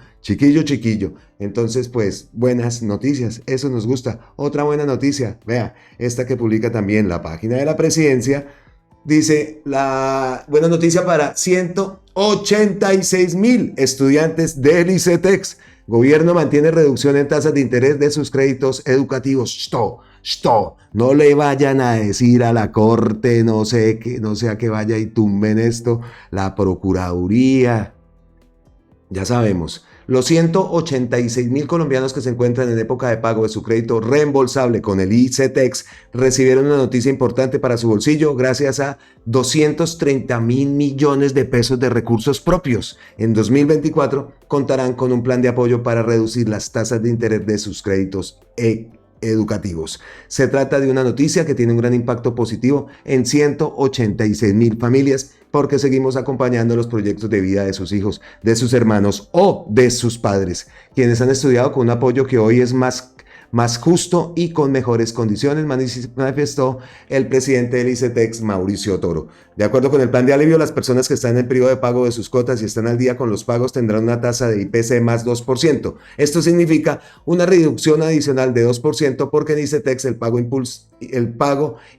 Entonces pues buenas noticias, eso nos gusta. Otra buena noticia, vea, esta que publica también la página de la presidencia, dice: la buena noticia para 186,000 estudiantes del ICETEX. Gobierno mantiene reducción en tasas de interés de sus créditos educativos. No le vayan a decir a la corte, no sé a que vaya y tumben esto, la procuraduría. Ya sabemos, los 186,000 colombianos que se encuentran en época de pago de su crédito reembolsable con el ICETEX recibieron una noticia importante para su bolsillo gracias a 230,000 millones de pesos de recursos propios. En 2024 contarán con un plan de apoyo para reducir las tasas de interés de sus créditos educativos. Se trata de una noticia que tiene un gran impacto positivo en 186,000 familias, porque seguimos acompañando los proyectos de vida de sus hijos, de sus hermanos o de sus padres, quienes han estudiado con un apoyo que hoy es más justo y con mejores condiciones, manifestó el presidente del ICETEX, Mauricio Toro. De acuerdo con el plan de alivio, las personas que están en el periodo de pago de sus cuotas y están al día con los pagos tendrán una tasa de IPC más 2%. Esto significa una reducción adicional de 2%, porque en ICETEX el pago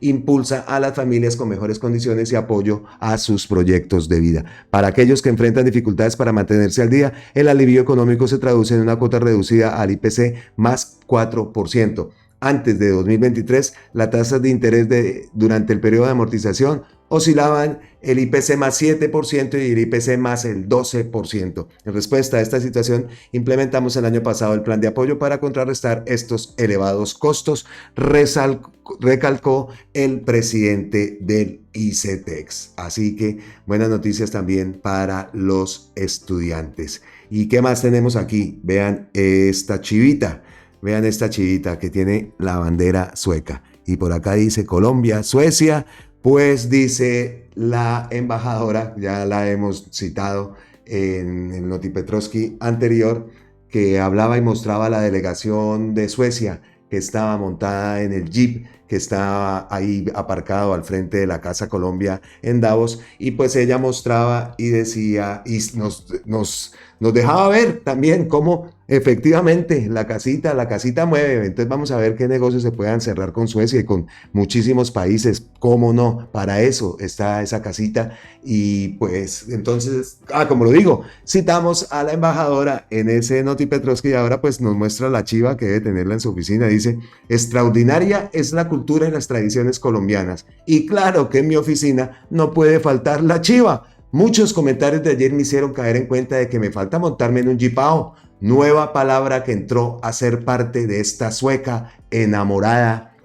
impulsa a las familias con mejores condiciones y apoyo a sus proyectos de vida. Para aquellos que enfrentan dificultades para mantenerse al día, el alivio económico se traduce en una cuota reducida al IPC más 4%. Antes de 2023, las tasas de interés durante el periodo de amortización oscilaban el IPC más 7% y el IPC más el 12%. En respuesta a esta situación, implementamos el año pasado el plan de apoyo para contrarrestar estos elevados costos, recalcó el presidente del ICETEX. Así que buenas noticias también para los estudiantes. ¿Y qué más tenemos aquí? Vean esta chivita. Vean esta chivita que tiene la bandera sueca. Y por acá dice Colombia, Suecia. Pues dice la embajadora, ya la hemos citado, en el Notipetrovsky anterior, que hablaba y mostraba la delegación de Suecia que estaba montada en el Jeep que estaba ahí aparcado al frente de la Casa Colombia en Davos, y pues ella mostraba y decía y nos dejaba ver también cómo efectivamente la casita mueve. Entonces vamos a ver qué negocios se puedan cerrar con Suecia y con muchísimos países, cómo no, para eso está esa casita. Y pues entonces, como lo digo, citamos a la embajadora en ese Notipetrovsky y ahora pues nos muestra la chiva que debe tenerla en su oficina. Dice: extraordinaria es la cultura y las tradiciones colombianas, y claro que en mi oficina no puede faltar la chiva. Muchos comentarios de ayer me hicieron caer en cuenta de que me falta montarme en un jipao, nueva palabra que entró a ser parte de esta sueca enamorada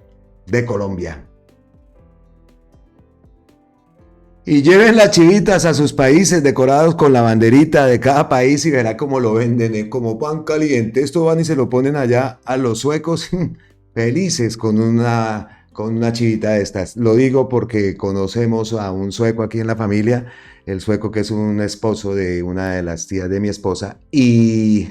de Colombia. Y lleven las chivitas a sus países decorados con la banderita de cada país y verá cómo lo venden, como pan caliente. Esto van y se lo ponen allá a los suecos felices con una chivita de estas. Lo digo porque conocemos a un sueco aquí en la familia, el sueco que es un esposo de una de las tías de mi esposa, y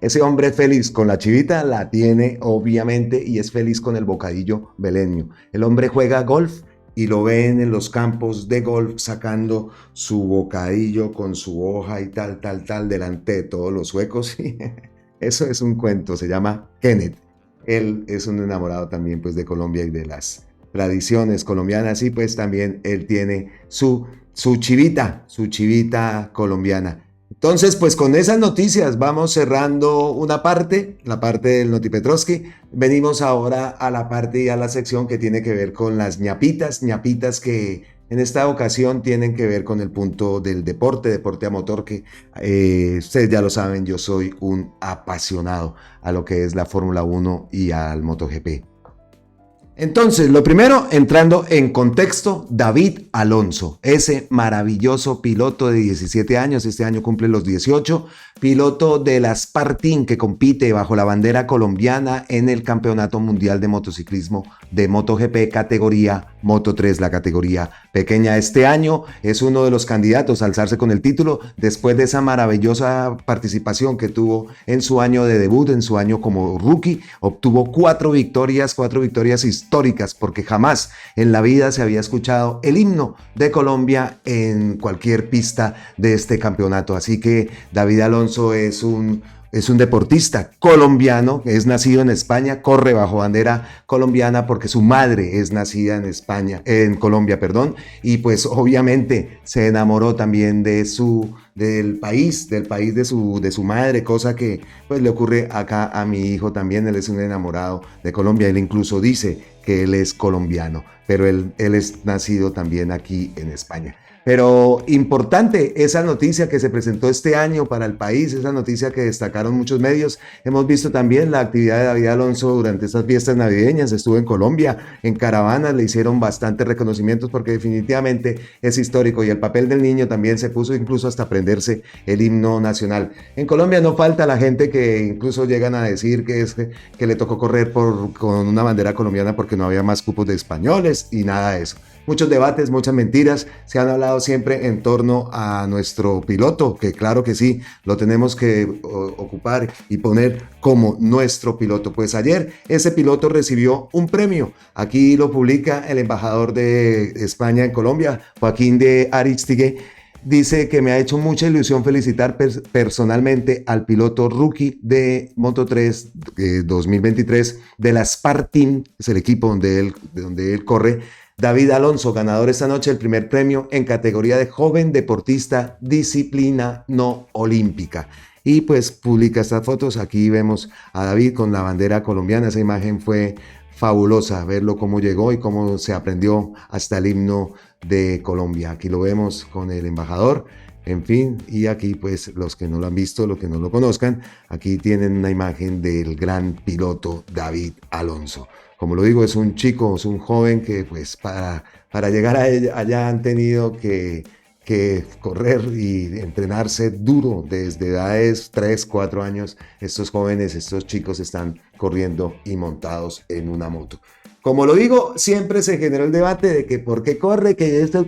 ese hombre es feliz con la chivita, la tiene obviamente, y es feliz con el bocadillo beleño. El hombre juega golf y lo ven en los campos de golf sacando su bocadillo con su hoja y tal, delante de todos los suecos. Eso es un cuento, se llama Kenneth. Él es un enamorado también pues de Colombia y de las tradiciones colombianas, y pues también él tiene su chivita colombiana. Entonces, pues con esas noticias vamos cerrando una parte, la parte del Notipetrovsky. Venimos ahora a la parte y a la sección que tiene que ver con las ñapitas que en esta ocasión tienen que ver con el punto del deporte a motor, que ustedes ya lo saben, yo soy un apasionado a lo que es la Fórmula 1 y al MotoGP. Entonces, lo primero, entrando en contexto, David Alonso, ese maravilloso piloto de 17 años, este año cumple los 18, piloto de la Spartin que compite bajo la bandera colombiana en el Campeonato Mundial de Motociclismo de MotoGP categoría Moto3, la categoría pequeña. Este año es uno de los candidatos a alzarse con el título después de esa maravillosa participación que tuvo en su año de debut, en su año como rookie. Obtuvo cuatro victorias históricas, porque jamás en la vida se había escuchado el himno de Colombia en cualquier pista de este campeonato. Así que David Alonso es un deportista colombiano, es nacido en España, corre bajo bandera colombiana porque su madre es nacida en Colombia, y pues obviamente se enamoró también del país de su madre, cosa que pues le ocurre acá a mi hijo también. Él es un enamorado de Colombia, él incluso dice que él es colombiano, pero él es nacido también aquí en España. Pero importante esa noticia que se presentó este año para el país, esa noticia que destacaron muchos medios. Hemos visto también la actividad de David Alonso durante estas fiestas navideñas. Estuvo en Colombia, en caravanas, le hicieron bastantes reconocimientos porque definitivamente es histórico, y el papel del niño también se puso incluso hasta aprenderse el himno nacional. En Colombia no falta la gente que incluso llegan a decir que le tocó correr con una bandera colombiana porque no había más cupos de españoles y nada de eso. Muchos debates, muchas mentiras se han hablado siempre en torno a nuestro piloto, que claro que sí, lo tenemos que ocupar y poner como nuestro piloto. Pues ayer ese piloto recibió un premio. Aquí lo publica el embajador de España en Colombia, Joaquín de Aristigui. Dice que me ha hecho mucha ilusión felicitar personalmente al piloto rookie de Moto3 2023 de la Spartin, es el equipo donde él corre, David Alonso, ganador esta noche del primer premio en categoría de joven deportista, disciplina no olímpica. Y pues publica estas fotos. Aquí vemos a David con la bandera colombiana. Esa imagen fue fabulosa, verlo cómo llegó y cómo se aprendió hasta el himno de Colombia. Aquí lo vemos con el embajador. En fin, y aquí pues los que no lo han visto, los que no lo conozcan, aquí tienen una imagen del gran piloto David Alonso. Como lo digo, es un chico, es un joven que pues para llegar allá han tenido que correr y entrenarse duro desde edades 3, 4 años. Estos jóvenes, estos chicos están corriendo y montados en una moto. Como lo digo, siempre se generó el debate de que por qué corre, que esto,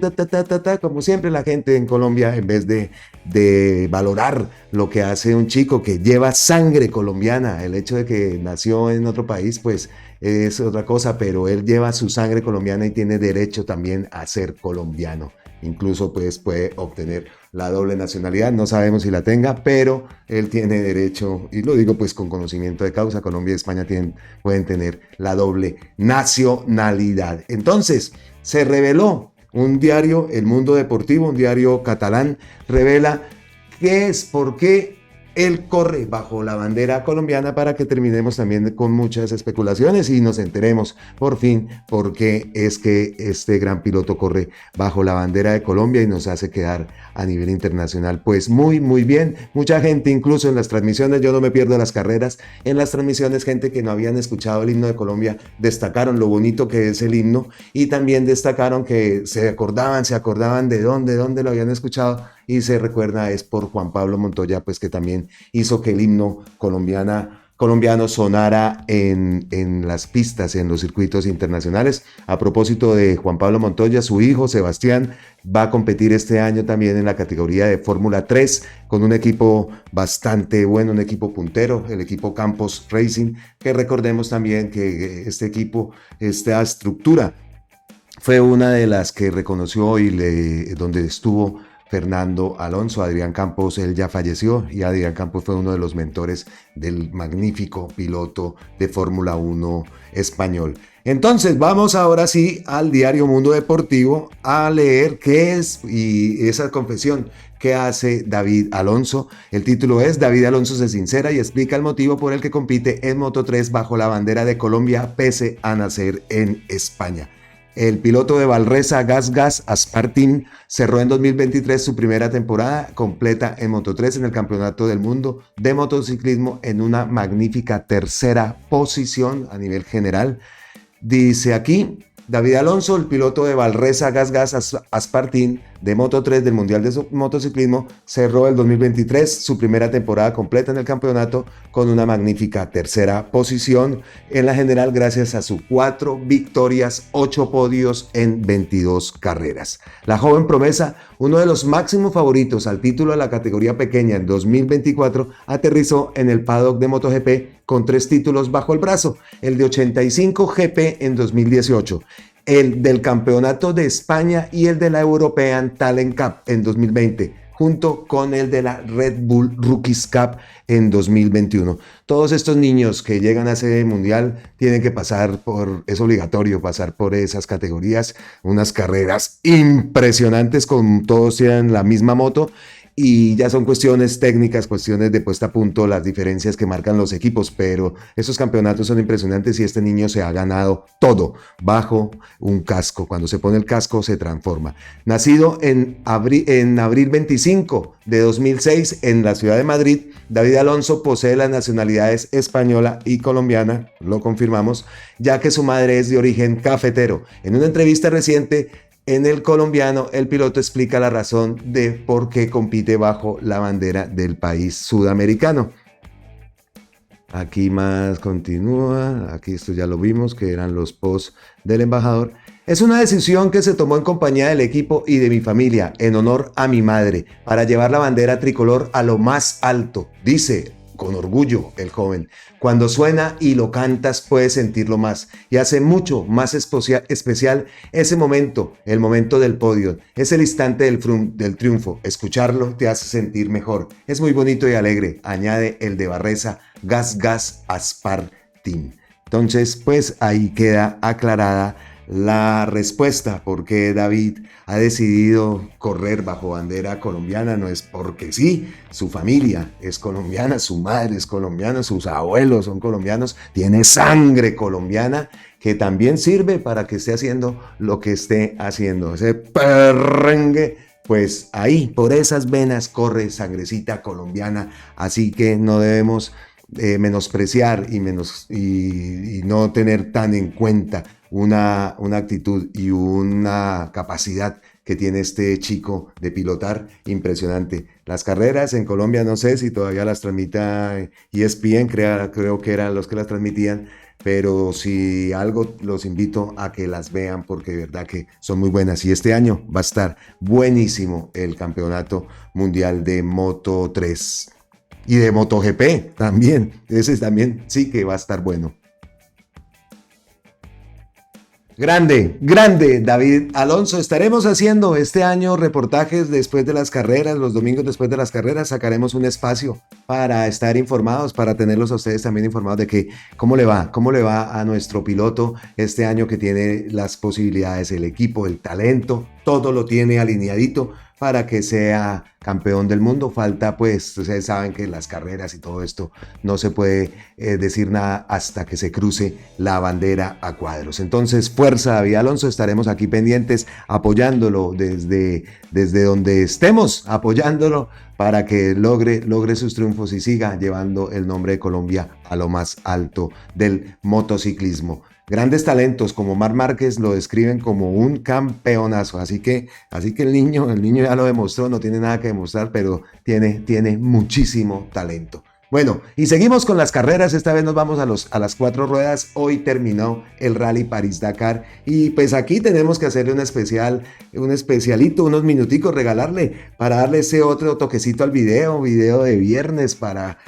como siempre la gente en Colombia, en vez de de valorar lo que hace un chico que lleva sangre colombiana. El hecho de que nació en otro país, pues es otra cosa, pero él lleva su sangre colombiana y tiene derecho también a ser colombiano. Incluso pues puede obtener la doble nacionalidad, no sabemos si la tenga, pero él tiene derecho, y lo digo pues con conocimiento de causa. Colombia y España pueden tener la doble nacionalidad. Entonces, se reveló un diario, El Mundo Deportivo, un diario catalán, revela por qué él corre bajo la bandera colombiana, para que terminemos también con muchas especulaciones y nos enteremos por fin por qué es que este gran piloto corre bajo la bandera de Colombia y nos hace quedar a nivel internacional pues muy muy bien. Mucha gente, incluso en las transmisiones, yo no me pierdo las carreras, en las transmisiones gente que no habían escuchado el himno de Colombia destacaron lo bonito que es el himno, y también destacaron que se acordaban de dónde lo habían escuchado, y se recuerda es por Juan Pablo Montoya, pues que también hizo que el himno colombiano sonara en las pistas, en los circuitos internacionales. A propósito de Juan Pablo Montoya, su hijo Sebastián va a competir este año también en la categoría de Fórmula 3 con un equipo bastante bueno, un equipo puntero, el equipo Campos Racing, que recordemos también que este equipo, esta estructura, fue una de las que reconoció donde estuvo Fernando Alonso. Adrián Campos, él ya falleció, y Adrián Campos fue uno de los mentores del magnífico piloto de Fórmula 1 español. Entonces vamos ahora sí al diario Mundo Deportivo a leer qué es y esa confesión que hace David Alonso. El título es: David Alonso se sincera y explica el motivo por el que compite en Moto3 bajo la bandera de Colombia pese a nacer en España. El piloto de Valresa Gas Aspar Team cerró en 2023 su primera temporada completa en Moto3 en el Campeonato del Mundo de Motociclismo en una magnífica tercera posición a nivel general. Dice aquí: David Alonso, el piloto de Valresa Gas Aspar Team de Moto3 del Mundial de Motociclismo, cerró el 2023 su primera temporada completa en el campeonato con una magnífica tercera posición en la general, gracias a sus 4 victorias, 8 podios en 22 carreras. La joven promesa, uno de los máximos favoritos al título de la categoría pequeña en 2024, aterrizó en el paddock de MotoGP con 3 títulos bajo el brazo: el de 85 GP en 2018, el del Campeonato de España y el de la European Talent Cup en 2020, junto con el de la Red Bull Rookies Cup en 2021. Todos estos niños que llegan a ese mundial tienen que es obligatorio pasar por esas categorías, unas carreras impresionantes, con todos tienen la misma moto, y ya son cuestiones técnicas, cuestiones de puesta a punto, las diferencias que marcan los equipos, pero esos campeonatos son impresionantes y este niño se ha ganado todo bajo un casco. Cuando se pone el casco se transforma. Nacido en abril 25 de 2006 en la ciudad de Madrid, David Alonso posee las nacionalidades española y colombiana, lo confirmamos, ya que su madre es de origen cafetero. En una entrevista reciente en El Colombiano, el piloto explica la razón de por qué compite bajo la bandera del país sudamericano. Aquí más continúa, aquí esto ya lo vimos, que eran los posts del embajador. Es una decisión que se tomó en compañía del equipo y de mi familia, en honor a mi madre, para llevar la bandera tricolor a lo más alto, dice con orgullo el joven. Cuando suena y lo cantas puedes sentirlo más, y hace mucho más especial ese momento, el momento del podio, es el instante del triunfo. Escucharlo te hace sentir mejor, es muy bonito y alegre, añade el de Valresa Gas Aspar Team. Entonces pues ahí queda aclarada la respuesta por qué David ha decidido correr bajo bandera colombiana. No es porque sí, su familia es colombiana, su madre es colombiana, sus abuelos son colombianos, tiene sangre colombiana que también sirve para que esté haciendo lo que esté haciendo. Ese perrengue, pues ahí por esas venas corre sangrecita colombiana, así que no debemos menospreciar y no tener tan en cuenta una actitud y una capacidad que tiene este chico de pilotar impresionante. Las carreras en Colombia, no sé si todavía las transmita ESPN, creo que eran los que las transmitían. pero si algo los invito a que las vean porque de verdad que son muy buenas. Y este año va a estar buenísimo el Campeonato Mundial de Moto 3 y de MotoGP también. Ese también sí que va a estar bueno. Grande, grande, David Alonso. Estaremos haciendo este año reportajes después de las carreras, los domingos después de las carreras. Sacaremos un espacio para estar informados, para tenerlos a ustedes también informados de que cómo le va a nuestro piloto este año, que tiene las posibilidades, el equipo, el talento, todo lo tiene alineadito para que sea campeón del mundo. Falta, pues, ustedes saben que las carreras y todo esto no se puede decir nada hasta que se cruce la bandera a cuadros. Entonces, fuerza David Alonso, estaremos aquí pendientes apoyándolo desde donde estemos, apoyándolo para que logre sus triunfos y siga llevando el nombre de Colombia a lo más alto del motociclismo. Grandes talentos como Marc Márquez lo describen como un campeonazo, así que el niño ya lo demostró, no tiene nada que demostrar, pero tiene muchísimo talento. Bueno, y seguimos con las carreras. Esta vez nos vamos a las 4 ruedas. Hoy terminó el Rally París-Dakar y pues aquí tenemos que hacerle un especialito, unos minuticos, regalarle para darle ese otro toquecito al video de viernes para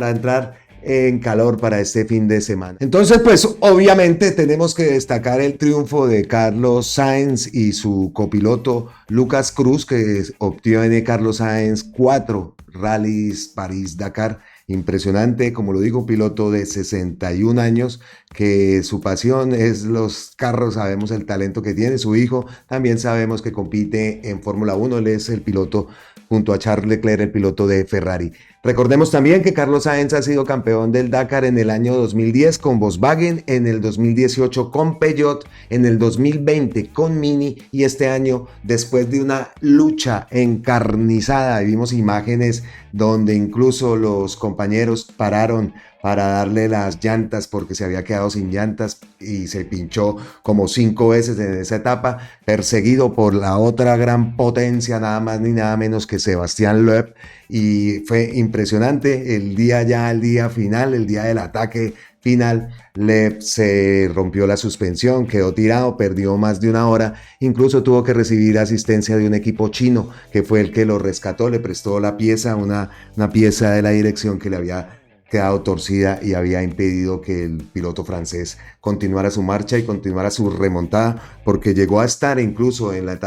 entrar en calor para este fin de semana. Entonces, pues obviamente tenemos que destacar el triunfo de Carlos Sainz y su copiloto Lucas Cruz, que obtiene Carlos Sainz 4 rallies París-Dakar. Impresionante, como lo digo, un piloto de 61 años que su pasión es los carros. Sabemos el talento que tiene su hijo, también sabemos que compite en Fórmula 1, él es el piloto junto a Charles Leclerc, el piloto de Ferrari. Recordemos también que Carlos Sainz ha sido campeón del Dakar en el año 2010 con Volkswagen, en el 2018 con Peugeot, en el 2020 con Mini y este año, después de una lucha encarnizada, vimos imágenes donde incluso los compañeros pararon para darle las llantas porque se había quedado sin llantas y se pinchó como 5 veces en esa etapa, perseguido por la otra gran potencia, nada más ni nada menos que Sebastián Loeb, y fue impresionante el día final, el día del ataque final. Loeb se rompió la suspensión, quedó tirado, perdió más de una hora, incluso tuvo que recibir asistencia de un equipo chino que fue el que lo rescató, le prestó la pieza, una pieza de la dirección que le había quedado torcida y había impedido que el piloto francés continuara su marcha y continuara su remontada, porque llegó a estar incluso en las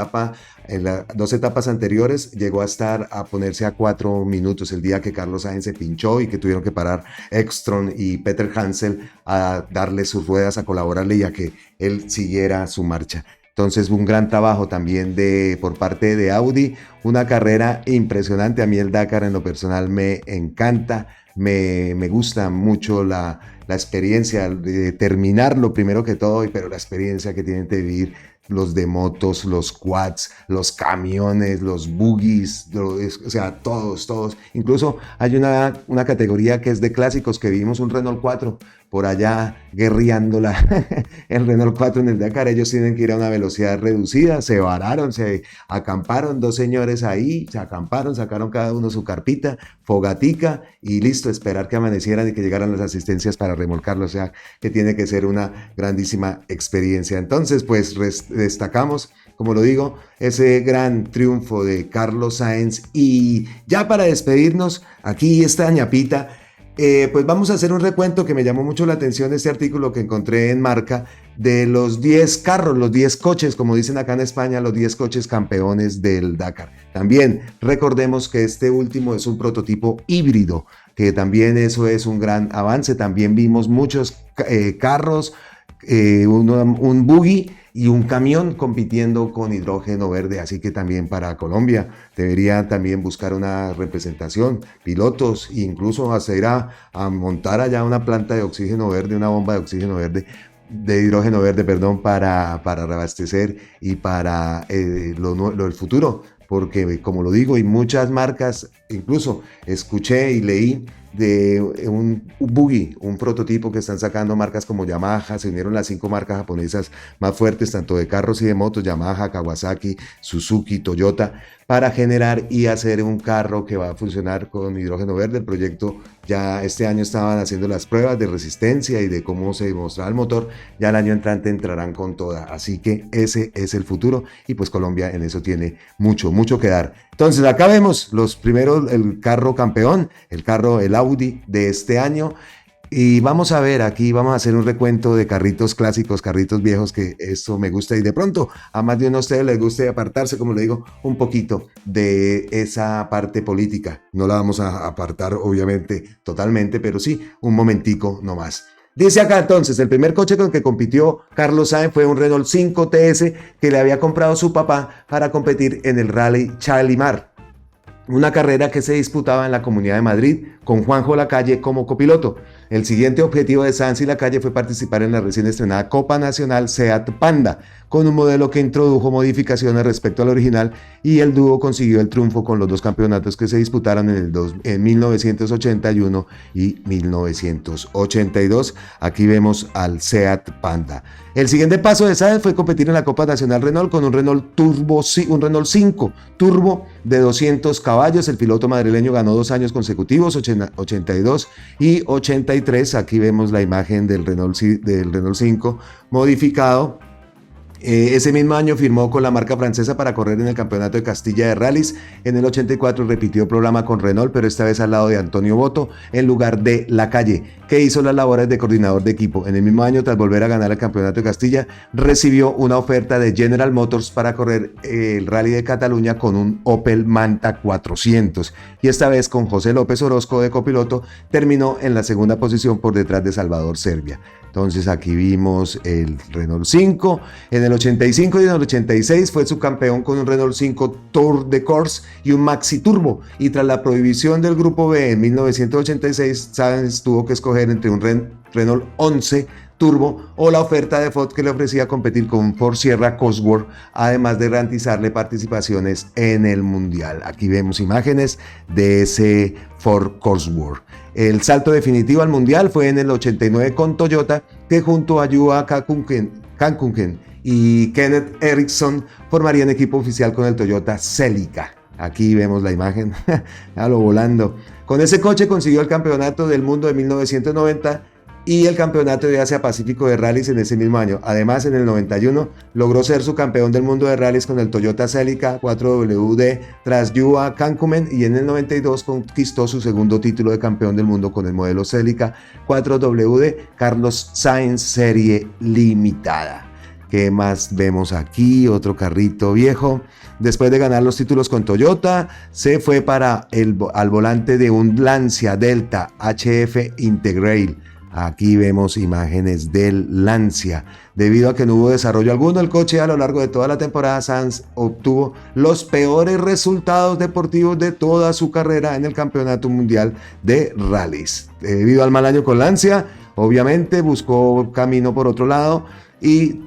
2 etapas anteriores, llegó a ponerse a 4 minutos el día que Carlos Sainz se pinchó y que tuvieron que parar Ekstrom y Peter Hansel a darle sus ruedas, a colaborarle y a que él siguiera su marcha. Entonces, un gran trabajo también por parte de Audi, una carrera impresionante. A mí el Dakar en lo personal me encanta. Me gusta mucho la experiencia de terminarlo primero que todo, pero la experiencia que tienen de vivir los de motos, los quads, los camiones, los buggies, o sea, todos. Incluso hay una categoría que es de clásicos, que vimos un Renault 4 por allá guerreándola, el Renault 4 en el Dakar. Ellos tienen que ir a una velocidad reducida, se vararon, se acamparon 2 señores ahí, se acamparon, sacaron cada uno su carpita, fogatica y listo, esperar que amanecieran y que llegaran las asistencias para remolcarlo, o sea, que tiene que ser una grandísima experiencia. Entonces, pues destacamos, como lo digo, ese gran triunfo de Carlos Sainz. Y ya para despedirnos, aquí esta ñapita, pues vamos a hacer un recuento que me llamó mucho la atención, este artículo que encontré en Marca, de los 10 carros, los 10 coches, como dicen acá en España, los 10 coches campeones del Dakar. También recordemos que este último es un prototipo híbrido, que también eso es un gran avance. También vimos muchos carros, un buggy y un camión compitiendo con hidrógeno verde, así que también para Colombia debería también buscar una representación, pilotos, e incluso hasta ir a montar allá una planta de oxígeno verde, una bomba de oxígeno verde, de hidrógeno verde, perdón, para reabastecer y para el futuro, porque como lo digo, y muchas marcas, incluso escuché y leí de un buggy, un prototipo que están sacando marcas como Yamaha. Se unieron las 5 marcas japonesas más fuertes, tanto de carros y de motos, Yamaha, Kawasaki, Suzuki, Toyota, para generar y hacer un carro que va a funcionar con hidrógeno verde. El proyecto Ya este año estaban haciendo las pruebas de resistencia y de cómo se demostraba el motor. Ya el año entrante entrarán con toda. Así que ese es el futuro y pues Colombia en eso tiene mucho que dar. Entonces acá vemos los primeros, el carro campeón, el Audi de este año. Y vamos a ver, aquí vamos a hacer un recuento de carritos clásicos, carritos viejos, que esto me gusta y de pronto a más de uno de ustedes les guste apartarse, como le digo, un poquito de esa parte política. No la vamos a apartar obviamente totalmente, pero sí un momentico nomás. Dice acá entonces, el primer coche con el que compitió Carlos Sainz fue un Renault 5 TS que le había comprado su papá para competir en el Rally Chalimar, una carrera que se disputaba en la Comunidad de Madrid con Juanjo Lacalle como copiloto. El siguiente objetivo de Sainz y Lacalle fue participar en la recién estrenada Copa Nacional Seat Panda, con un modelo que introdujo modificaciones respecto al original, y el dúo consiguió el triunfo con los dos campeonatos que se disputaron en 1981 y 1982. Aquí vemos al Seat Panda. El siguiente paso de Sainz fue competir en la Copa Nacional Renault con un Renault 5 Turbo de 200 caballos. El piloto madrileño ganó 2 años consecutivos, 82 y 83. Aquí vemos la imagen del Renault 5 modificado. Ese mismo año firmó con la marca francesa para correr en el Campeonato de Castilla de Rallys. En el 84 repitió programa con Renault, pero esta vez al lado de Antonio Boto en lugar de Lacalle, que hizo las labores de coordinador de equipo. En el mismo año, tras volver a ganar el Campeonato de Castilla, recibió una oferta de General Motors para correr el Rally de Cataluña con un Opel Manta 400, y esta vez con José López Orozco de copiloto terminó en la segunda posición por detrás de Salvador Serbia. Entonces aquí vimos el Renault 5. En el 85 y en el 86 fue subcampeón con un Renault 5 Tour de Corse y un Maxi Turbo. Y tras la prohibición del Grupo B en 1986, Sainz tuvo que escoger entre un Renault 11 Turbo o la oferta de Ford que le ofrecía competir con un Ford Sierra Cosworth, además de garantizarle participaciones en el Mundial. Aquí vemos imágenes de ese Ford Cosworth. El salto definitivo al Mundial fue en el 89 con Toyota, que junto a Yuha Kankkunen y Kenneth Eriksson formarían equipo oficial con el Toyota Celica. Aquí vemos la imagen, a lo volando. Con ese coche consiguió el campeonato del mundo de 1990 y el campeonato de Asia Pacífico de rallies en ese mismo año. Además, en el 91 logró ser su campeón del mundo de rallies con el Toyota Celica 4WD tras Yuha Kankkunen, y en el 92 conquistó su segundo título de campeón del mundo con el modelo Celica 4WD Carlos Sainz Serie Limitada. ¿Qué más vemos aquí? Otro carrito viejo. Después de ganar los títulos con Toyota, se fue al volante de un Lancia Delta HF Integrail. Aquí vemos imágenes del Lancia. Debido a que no hubo desarrollo alguno del coche a lo largo de toda la temporada, Sainz obtuvo los peores resultados deportivos de toda su carrera en el Campeonato Mundial de Rallys. Debido al mal año con Lancia, obviamente buscó camino por otro lado y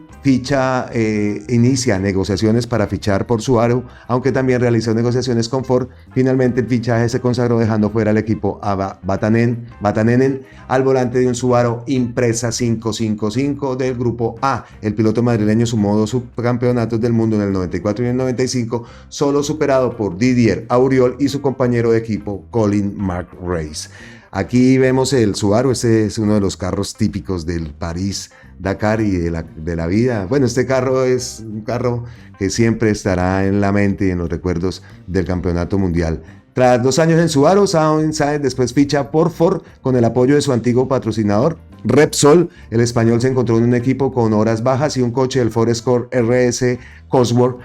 inicia negociaciones para fichar por Subaru, aunque también realizó negociaciones con Ford. Finalmente el fichaje se consagró dejando fuera al equipo a Vatanen al volante de un Subaru Impreza 555 del Grupo A. El piloto madrileño sumó 2 subcampeonatos del mundo en el 94 y el 95, solo superado por Didier Auriol y su compañero de equipo Colin McRae. Aquí vemos el Subaru. Este es uno de los carros típicos del París-Dakar y de la vida. Bueno, este carro es un carro que siempre estará en la mente y en los recuerdos del campeonato mundial. Tras 2 años en Subaru, Sainz después ficha por Ford con el apoyo de su antiguo patrocinador Repsol. El español se encontró en un equipo con horas bajas y un coche del Ford Escort RS Cosworth,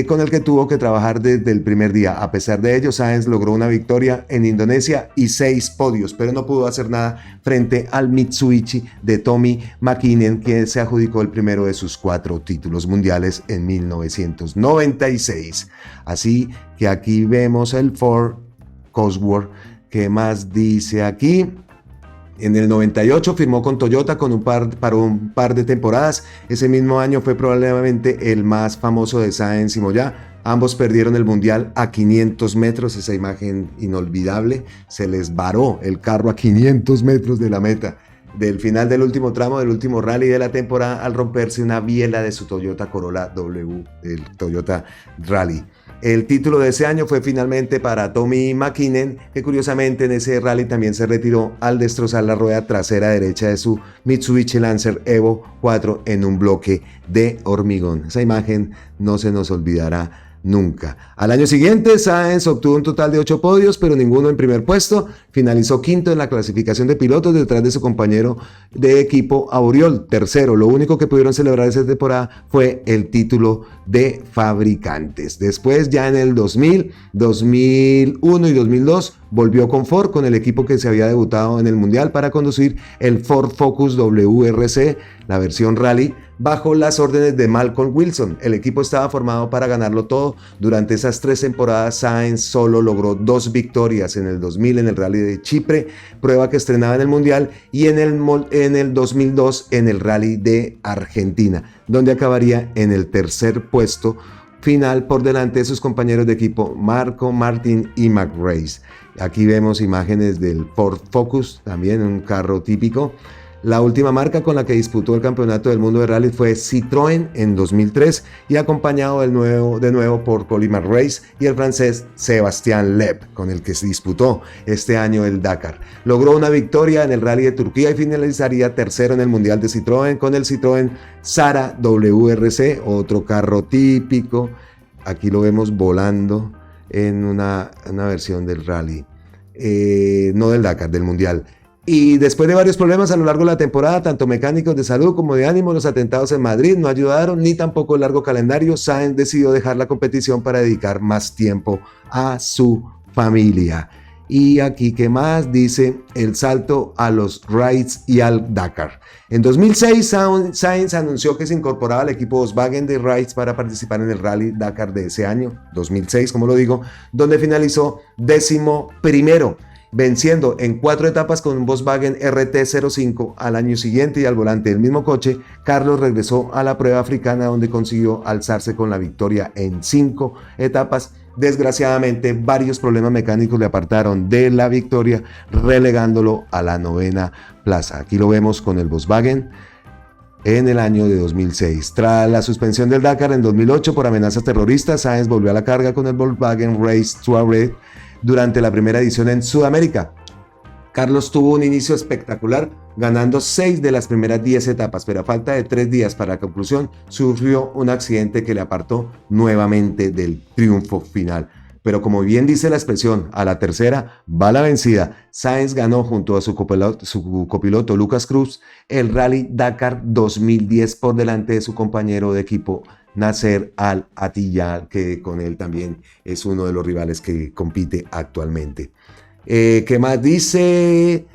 con el que tuvo que trabajar desde el primer día. A pesar de ello, Sainz logró una victoria en Indonesia y 6 podios, pero no pudo hacer nada frente al Mitsubishi de Tommy Mäkinen, quien se adjudicó el primero de sus 4 títulos mundiales en 1996. Así que aquí vemos el Ford Cosworth. ¿Qué más dice aquí? En el 98 firmó con Toyota para un par de temporadas. Ese mismo año fue probablemente el más famoso de Sainz y Moya. Ambos perdieron el mundial a 500 metros, esa imagen inolvidable. Se les varó el carro a 500 metros de la meta del final del último tramo del último rally de la temporada al romperse una biela de su Toyota Corolla W, el Toyota Rally. El título de ese año fue finalmente para Tommy Mäkinen, que curiosamente en ese rally también se retiró al destrozar la rueda trasera derecha de su Mitsubishi Lancer Evo 4 en un bloque de hormigón. Esa imagen no se nos olvidará nunca. Al año siguiente, Sáenz obtuvo un total de 8 podios, pero ninguno en primer puesto. Finalizó quinto en la clasificación de pilotos detrás de su compañero de equipo Auriol, tercero. Lo único que pudieron celebrar esa temporada fue el título de fabricantes. Después, ya en el 2000, 2001 y 2002, volvió con Ford, con el equipo que se había debutado en el Mundial para conducir el Ford Focus WRC, la versión rally, bajo las órdenes de Malcolm Wilson. El equipo estaba formado para ganarlo todo. Durante esas 3 temporadas, Sáenz solo logró 2 victorias: en el 2000 en el Rally de Chipre, prueba que estrenaba en el Mundial, y en el 2002 en el Rally de Argentina, donde acabaría en el tercer puesto final por delante de sus compañeros de equipo Marco Martin y McRae. Aquí vemos imágenes del Ford Focus, también un carro típico. La última marca con la que disputó el campeonato del mundo de rally fue Citroën en 2003, y acompañado de nuevo por Colin McRae y el francés Sébastien Loeb, con el que se disputó este año el Dakar. Logró una victoria en el rally de Turquía y finalizaría tercero en el mundial de Citroën con el Citroën Sara WRC, otro carro típico. Aquí lo vemos volando en una versión del rally, no del Dakar, del mundial. Y después de varios problemas a lo largo de la temporada, tanto mecánicos de salud como de ánimo, los atentados en Madrid no ayudaron, ni tampoco el largo calendario. Sáenz decidió dejar la competición para dedicar más tiempo a su familia. Y aquí, ¿qué más? Dice el salto a los Raids y al Dakar. En 2006, Sáenz anunció que se incorporaba al equipo Volkswagen de Raids para participar en el Rally Dakar de ese año, 2006, como lo digo, donde finalizó 11º, venciendo en 4 etapas con un Volkswagen RT05. Al año siguiente, y al volante del mismo coche, Carlos regresó a la prueba africana, donde consiguió alzarse con la victoria en 5 etapas. Desgraciadamente, varios problemas mecánicos le apartaron de la victoria, relegándolo a la 9ª plaza. Aquí lo vemos con el Volkswagen en el año de 2006. Tras la suspensión del Dakar en 2008 por amenazas terroristas, Sáenz volvió a la carga con el Volkswagen Race Touareg durante la primera edición en Sudamérica. Carlos tuvo un inicio espectacular, ganando 6 de las primeras 10 etapas, pero a falta de 3 días para la conclusión, sufrió un accidente que le apartó nuevamente del triunfo final. Pero como bien dice la expresión, a la tercera va la vencida. Sáenz ganó junto a su copiloto Lucas Cruz el Rally Dakar 2010 por delante de su compañero de equipo Nasser Al-Attiyah, que con él también es uno de los rivales que compite actualmente. ¿Qué más dice?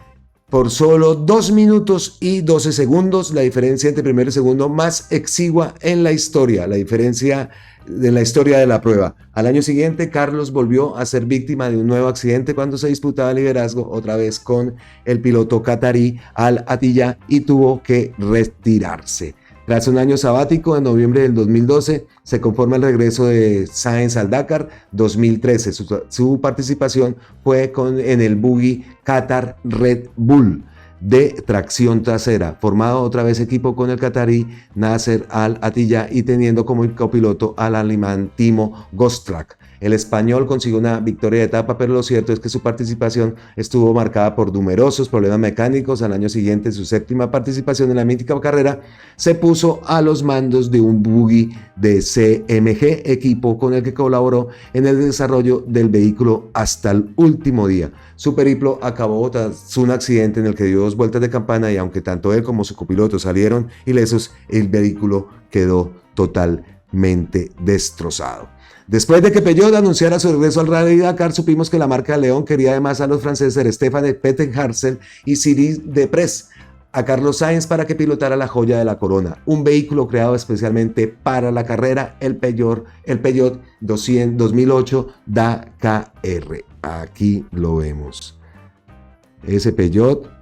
Por solo 2 minutos y 12 segundos, la diferencia entre primero y segundo más exigua en la historia, la diferencia de la historia de la prueba. Al año siguiente, Carlos volvió a ser víctima de un nuevo accidente cuando se disputaba el liderazgo, otra vez con el piloto catarí Al-Attiyah, y tuvo que retirarse. Tras un año sabático, en noviembre del 2012, se conforma el regreso de Sáenz al Dakar 2013. Su participación fue en el buggy Qatar Red Bull de tracción trasera, formado otra vez equipo con el catarí Nasser Al-Attiyah y teniendo como copiloto al alemán Timo Gostrak. El español consiguió una victoria de etapa, pero lo cierto es que su participación estuvo marcada por numerosos problemas mecánicos. Al año siguiente, su 7ª participación en la mítica carrera, se puso a los mandos de un buggy de CMG, equipo con el que colaboró en el desarrollo del vehículo hasta el último día. Su periplo acabó tras un accidente en el que dio 2 vueltas de campana, y aunque tanto él como su copiloto salieron ilesos, el vehículo quedó totalmente destrozado. Después de que Peugeot anunciara su regreso al Rally Dakar, supimos que la marca León quería además a los franceses Stéphane Pettenharzel y Cyril Deprez a Carlos Sáenz para que pilotara la joya de la corona, un vehículo creado especialmente para la carrera, el Peugeot 2008 Dakar. Aquí lo vemos. Ese Peugeot.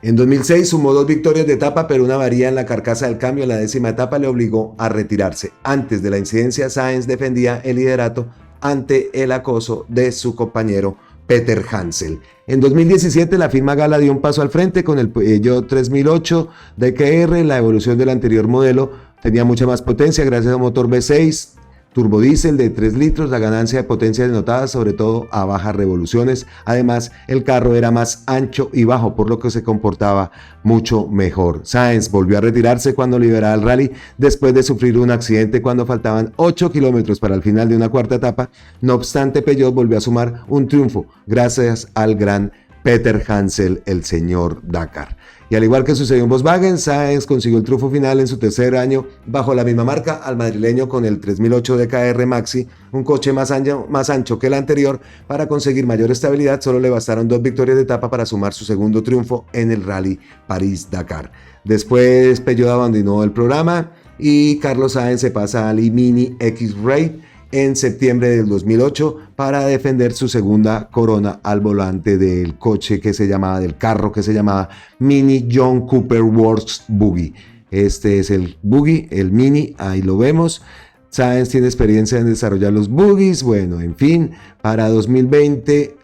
En 2006 sumó 2 victorias de etapa, pero una avería en la carcasa del cambio en la 10ª etapa le obligó a retirarse. Antes de la incidencia, Sáenz defendía el liderato ante el acoso de su compañero Peter Hansel. En 2017 la firma Gala dio un paso al frente con el Peugeot 3008 DKR. La evolución del anterior modelo tenía mucha más potencia gracias a un motor V6 turbodiesel de 3 litros, la ganancia de potencia es notada sobre todo a bajas revoluciones. Además, el carro era más ancho y bajo, por lo que se comportaba mucho mejor. Sainz volvió a retirarse cuando liberaba el rally después de sufrir un accidente cuando faltaban 8 kilómetros para el final de una cuarta etapa. No obstante, Peugeot volvió a sumar un triunfo gracias al gran Peter Hansel, el señor Dakar. Y al igual que sucedió en Volkswagen, Sainz consiguió el triunfo final en su tercer año bajo la misma marca al madrileño con el 3008 DKR Maxi, un coche más ancho que el anterior. Para conseguir mayor estabilidad solo le bastaron 2 victorias de etapa para sumar su segundo triunfo en el Rally París-Dakar. Después Peugeot abandonó el programa y Carlos Sainz se pasa al Mini X-Ray en septiembre del 2008 para defender su segunda corona al volante del carro que se llamaba Mini John Cooper Works Buggy. Este es el Buggy, el Mini, ahí lo vemos. Sainz tiene experiencia en desarrollar los buggies. Bueno, en fin, para 2020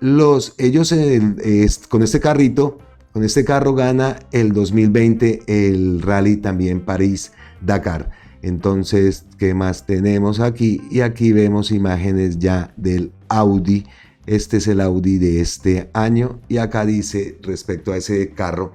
con este carro gana el 2020 el Rally también París-Dakar. Entonces, ¿qué más tenemos aquí? Y aquí vemos imágenes ya del Audi. Este es el Audi de este año. Y acá dice respecto a ese carro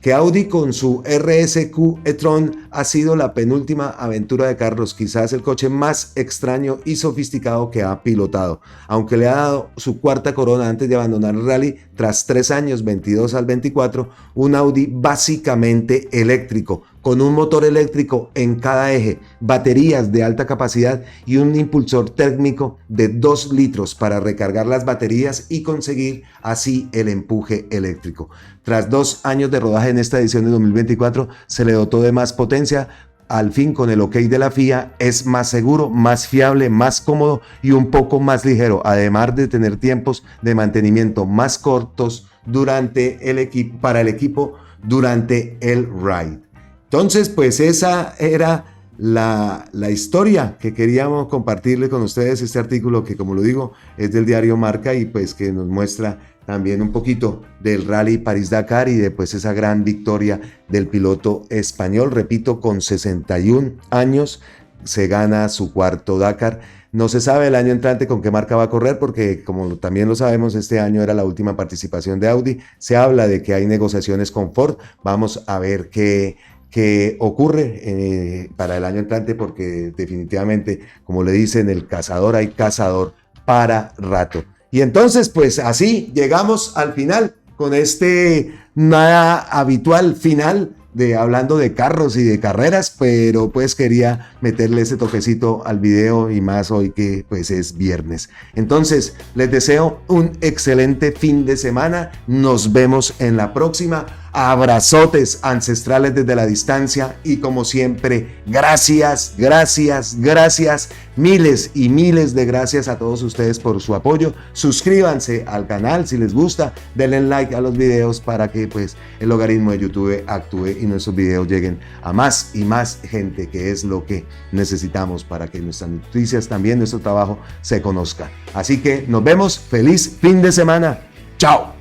que Audi con su RSQ e-tron ha sido la penúltima aventura de Carlos, quizás el coche más extraño y sofisticado que ha pilotado. Aunque le ha dado su cuarta corona antes de abandonar el rally, tras 3 años, 22 al 24, un Audi básicamente eléctrico, con un motor eléctrico en cada eje, baterías de alta capacidad y un impulsor térmico de 2 litros para recargar las baterías y conseguir así el empuje eléctrico. Tras 2 años de rodaje en esta edición de 2024, se le dotó de más potencia. Al fin, con el ok de la FIA, es más seguro, más fiable, más cómodo y un poco más ligero, además de tener tiempos de mantenimiento más cortos para el equipo durante el ride. Entonces, pues esa era la historia que queríamos compartirle con ustedes, este artículo que, como lo digo, es del diario Marca y pues que nos muestra también un poquito del Rally París-Dakar y de pues esa gran victoria del piloto español. Repito, con 61 años se gana su cuarto Dakar. No se sabe el año entrante con qué marca va a correr porque, como también lo sabemos, este año era la última participación de Audi. Se habla de que hay negociaciones con Ford. Vamos a ver qué ocurre para el año entrante, porque definitivamente, como le dicen, el cazador, hay cazador para rato. Y entonces, pues así llegamos al final con este nada habitual final de hablando de carros y de carreras, pero pues quería meterle ese toquecito al video y más hoy que pues es viernes. Entonces, les deseo un excelente fin de semana. Nos vemos en la próxima. Abrazotes ancestrales desde la distancia y como siempre, gracias, miles y miles de gracias a todos ustedes por su apoyo. Suscríbanse al canal si les gusta, denle like a los videos para que pues el logaritmo de YouTube actúe y nuestros videos lleguen a más y más gente, que es lo que necesitamos para que nuestras noticias, también nuestro trabajo, se conozca. Así que nos vemos, feliz fin de semana, chao.